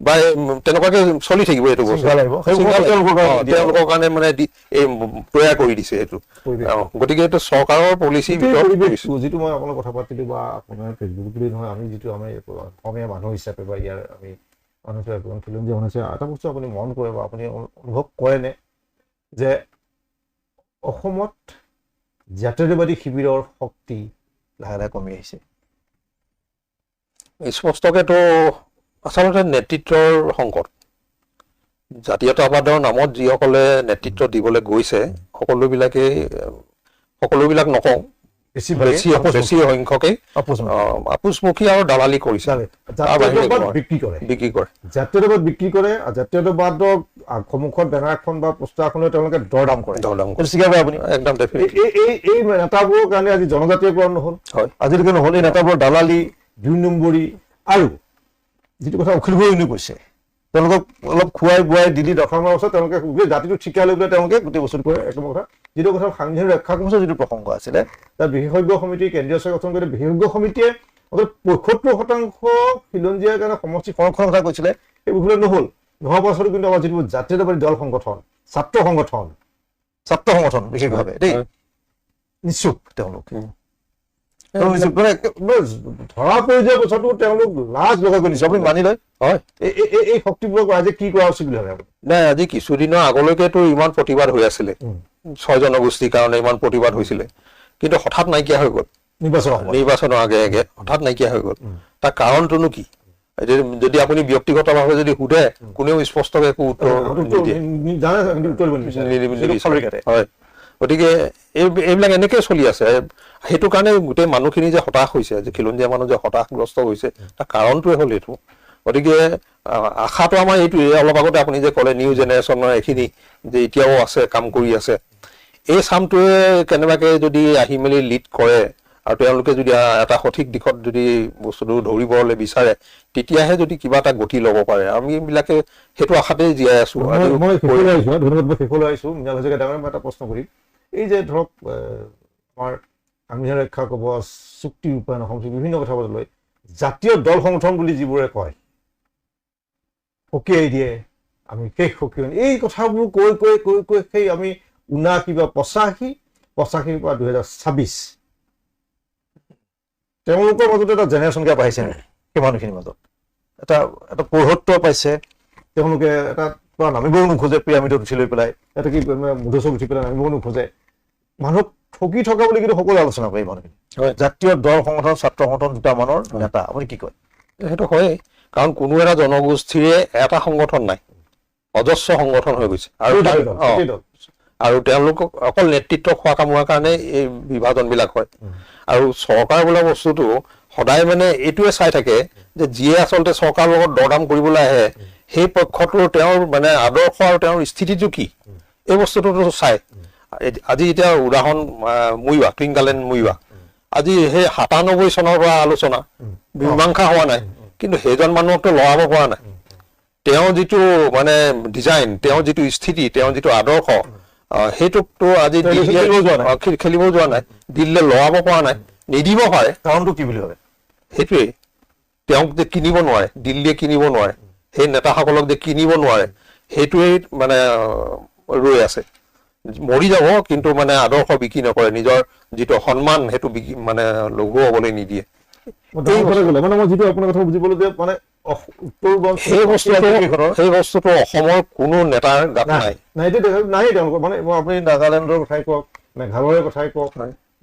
বা তেনেকুৱাকে চলি থাকিব। এইটো বস্তু তেওঁলোকৰ কাৰণে মানে এই তৈয়াৰ কৰি দিছে এইটো। গতিকে এইটো চৰকাৰৰ পলিচি যিটো মই আপোনাক কথা পাতিলো বা আপোনাৰ ফেচবুক বুলি নহয়, আমি যিটো আমি অসমীয়া মানুহ হিচাপে বা ইয়াৰ আমি মানুহ হিচাপে খিলঞ্জীয়া মানুহ হিচাপে এটা বস্তু আপুনি মন কৰে বা আপুনি অনুভৱ কৰেনে যে অসমত জাতীয়তাবাদী শিবিৰৰ শক্তি লাহে লাহে কমি আহিছে? স্পষ্টকেতো আচলতে নেতৃত্বৰ সংকট। জাতীয়তাবাদৰ নামত যিসকলে নেতৃত্ব দিবলৈ গৈছে, সকলোবিলাক নকওঁ, বেছি সংখ্যকে আপোচমুখী আৰু দালালি কৰিছে, বিক্ৰী কৰে। জাতীয়তাবাদ বিক্ৰী কৰে। জাতীয়তাবাদক সন্মুখত বেনাৰ এখন বা পোষ্টাৰ এখন তেওঁলোকে দৰদাম কৰে। একদম এই নেতাবোৰৰ কাৰণে আজি জনজাতীয়কৰণ নহ'ল, আজিলৈকে নহ'ল। এই নেতাবোৰৰ দালালি, ২ নম্বৰী, আৰু যিটো কথা অখিল গগৈয়ে কৈছে, তেওঁলোকক অলপ খুৱাই বুৱাই দিল্লী দখল কৰাৰ পাছত তেওঁলোকে গোটেই জাতিটো ঠিকা লৈ পেলাই তেওঁলোকে গোটেই বস্তুটো কৰে। একদম কথা যিটো কথা সাংবিধানিক ৰক্ষা কমিছনৰ যিটো প্ৰসংগ আছিলে, তাত বিশেষজ্ঞ সমিতি কেন্দ্ৰীয় চৰকাৰ গঠন কৰি বিশেষজ্ঞ সমিতিয়ে ৭৫% খিলঞ্জীয়াৰ কাৰণে সমষ্টি সংৰক্ষণৰ কথা কৈছিলে। এই বিষয়ে নহ'ল। নোহোৱাৰ পাছতো কিন্তু আমাৰ যিটো জাতীয়তাবাদী দল সংগঠন, ছাত্ৰ সংগঠন বিশেষভাৱে দেই, নিশ্চুপ তেওঁলোক ধৰা পৰি যোৱাৰ পাছতো তেওঁলোক লাজ লগাই নিছে। আপুনি মানি লয়? হয়, এই শক্তিবোৰক আজি কি কৰা উচিত বুলি ভাবে আপুনি? নাই, আজি কিছুদিনৰ আগলৈকেতো ইমান প্ৰতিবাদ হৈ আছিলে, ৬ জনগোষ্ঠীৰ কাৰণে ইমান প্ৰতিবাদ হৈছিলে, কিন্তু হঠাৎ নাইকিয়া হৈ গ'ল। নিৰ্বাচনৰ আগে আগে হঠাৎ নাইকিয়া হৈ গ'ল। তাৰ কাৰণটোনো কি? যদি আপুনি ব্যক্তিগতভাৱে যদি সোধে, কোনেও স্পষ্টকে একো উত্তৰ নিদিয়ে। হয়, গতিকে এইবিলাক এনেকে চলি আছে। সেইটো কাৰণে গোটেই মানুহখিনি যে হতাশ হৈছে, যে খিলঞ্জীয়া মানুহ যে হতাশগ্ৰস্ত হৈছে, তাৰ কাৰণটোৱে হ'ল এইটো। গতিকে আশাটো আমাৰ এইটোৱে, অলপ আগতে আপুনি যে ক'লে নিউ জেনেৰেশ্যনৰ এইখিনি যে এতিয়াও আছে, কাম কৰি আছে, এই চামটোৱে কেনেবাকে যদি আহি মেলি লিড কৰে আৰু তেওঁলোকে যদি এটা সঠিক দিশত যদি বস্তুটো ধৰিবলৈ বিচাৰে তেতিয়াহে যদি কিবা এটা গতি ল'ব পাৰে আমি বিলাকে সেইটো আশাতেই জীয়াই আছো মই শেষলৈ আহিছোঁ ধন্যবাদ মই শেষলৈ আহিছোঁ মৃণাল হাজৰিকা ডাঙৰীয়া মই এটা প্ৰশ্ন কৰিম এই যে ধৰক আমাৰ সংবিধান ৰক্ষা কবচ চুক্তি ৰূপায়ণ অসম চুক্তি বিভিন্ন কথা লৈ জাতীয় দল সংগঠন বুলি যিবোৰে কয় সকীয়াই দিয়ে আমি শেষ সকীয়ন এই কথাবোৰ কৈ কৈ কৈ কৈ সেই আমি ৭৯ বা ৮৫ পৰা ২০২৬ তেওঁলোকৰ মাজত এটা জেনেৰেশ্যন গেপ আহিছে সেই মানুহখিনিৰ মাজত এটা এটা পৌৰত্ব পাইছে তেওঁলোকে এটা পৰা নামিবও নোখোজে পিৰামিডত উঠি লৈ পেলাই এটা কি মুধচত উঠি পেলাই নামিবও নোখোজে মানুহক ঠকি থকা বুলি কিন্তু সকলোৱে আলোচনা কৰে এই মানুহখিনি জাতীয় দল সংগঠন ছাত্ৰ সংগঠন দুটামানৰ নেতা আপুনি কি কয় সেইটো হয়েই কাৰণ কোনো এটা জনগোষ্ঠীৰে এটা সংগঠন নাই অজস্ৰ সংগঠন হৈ গৈছে আৰু তেওঁলোকক অকল নেতৃত্ব খোৱা কামোৱাৰ কাৰণে এই বিভাজনবিলাক হয় আৰু চৰকাৰ বোলা বস্তুটো সদায় মানে এইটোৱে চাই থাকে যে যিয়ে আচলতে চৰকাৰৰ লগত দৰদাম কৰিবলৈ আহে সেই পক্ষটোৰ তেওঁৰ মানে আদৰ্শ আৰু তেওঁৰ স্থিতিটো কি এই বস্তুটোতো চাই আজি এতিয়া উদাহৰণ মুইৱা ক্লিংগালেন মুইৱা আজি সেই ৯৭ চনৰ পৰা আলোচনা মীমাংসা হোৱা নাই কিন্তু সেইজন মানুহকতো লৰাব পৰা নাই তেওঁ যিটো মানে ডিজাইন তেওঁ যিটো স্থিতি তেওঁ যিটো আদৰ্শ সেইটোকতো আজি খেলিব যোৱা নাই দিল্লীলৈ লৰাব পৰা নাই নিদিব পাৰে কাৰণটো কি বুলি ভাবে সেইটোৱেই তেওঁক যে কিনিব নোৱাৰে দিল্লীয়ে কিনিব নোৱাৰে সেই নেতাসকলক যে কিনিব নোৱাৰে সেইটোৱেই মানে ৰৈ আছে মৰি যাব কিন্তু মানে আদৰ্শ বিক্ৰী নকৰে নিজৰ যিটো সন্মান সেইটো মানে লঘু হ'বলৈ নিদিয়ে মানে মই যিটো আপোনাৰ কথা বুজিবলৈ যে মানে সেই বস্তুটো অসমৰ কোনো নেতাৰ গাত নাই নাই তেওঁলোকৰ মানে আপুনি নাগালেণ্ডৰ কথাই কওক মেঘালয়ৰ কথাই কওক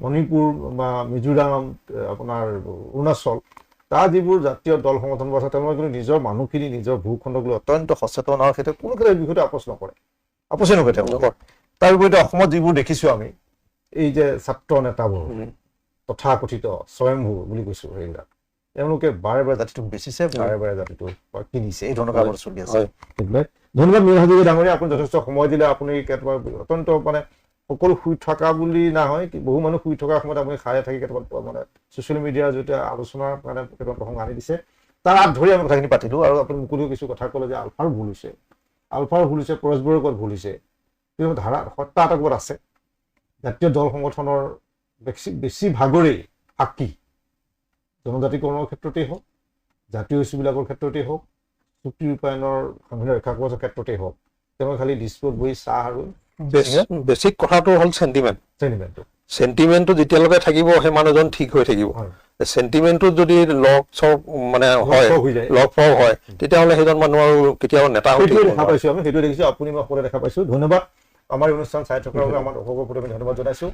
মণিপুৰ বা মিজোৰাম আপোনাৰ অৰুণাচল তাৰ যিবোৰ জাতীয় দল সংগঠন আছে তেওঁলোকে কিন্তু নিজৰ মানুহখিনি নিজৰ ভূখণ্ডক লৈ অত্যন্ত সচেতন আৰু সেইটো কোনো ক্ষেত্ৰত বিষয়টো আপোচ নকৰে আপোচে নকৰে তেওঁলোকৰ তাৰ বিপৰীতে অসমত যিবোৰ দেখিছোঁ আমি এই যে ছাত্ৰ নেতাবোৰ তথাকথিত স্বয়ংভূ বুলি কৈছোঁ সেইবিলাক তেওঁলোকে বাৰে বাৰে জাতিটোক বেচিছে বাৰে বাৰে জাতিটো কিনিছে এই ধৰণৰ কামত চলি আছে ধন্যবাদ মৃণাল হাজৰিকা ডাঙৰীয়া আপুনি যথেষ্ট সময় দিলে আপুনি কেতিয়াবা অত্যন্ত মানে সকলো শুই থকা বুলি নহয় বহু মানুহ শুই থকাৰ সময়ত আপুনি খাই থাকি কেতিয়াবা মানে ছ'চিয়েল মিডিয়াৰ জৰিয়তে আলোচনাৰ কাৰণে কেতিয়াবা প্ৰসংগ আনি দিছে তাৰ হাত ধৰি আমি কথাখিনি পাতিলোঁ আৰু আপুনি মুকলিও কিছু কথা ক'লে যে আলফাৰ ভুল হৈছে পৰস্পৰৰ ক'ত ভুল হৈছে কিন্তু ধাৰা সত্তা এটা ক'ত আছে জাতীয় দল সংগঠনৰ বেছি ভাগৰেই সাক্ষী জনজাতিকৰণৰ ক্ষেত্ৰতেই হওক জাতীয় ইছ্যুবিলাকৰ ক্ষেত্ৰতেই হওক চুক্তি ৰূপায়ণৰ সংবিধান ৰক্ষা কবচৰ ক্ষেত্ৰতেই হওক তেওঁলোকে খালি ডিস্কত বহি চাহ আৰু বেছিক কথাটো হ'ল চেণ্টিমেণ্টটো যেতিয়ালৈকে থাকিব সেই মানুহজন ঠিক হৈ থাকিব চেণ্টিমেণ্টটো যদি লগ চগ মানে লগ ফগ হয় তেতিয়াহ'লে সেইজন মানুহ আৰু কেতিয়াও নেতা হৈ দেখা পাইছোঁ আমি সেইটো দেখিছোঁ আপুনি মই সকলোৱে দেখা পাইছোঁ ধন্যবাদ আমাৰ অনুষ্ঠান চাই থকাৰ বাবে আমাৰ দৰ্শকৰ প্ৰতি আমি ধন্যবাদ জনাইছোঁ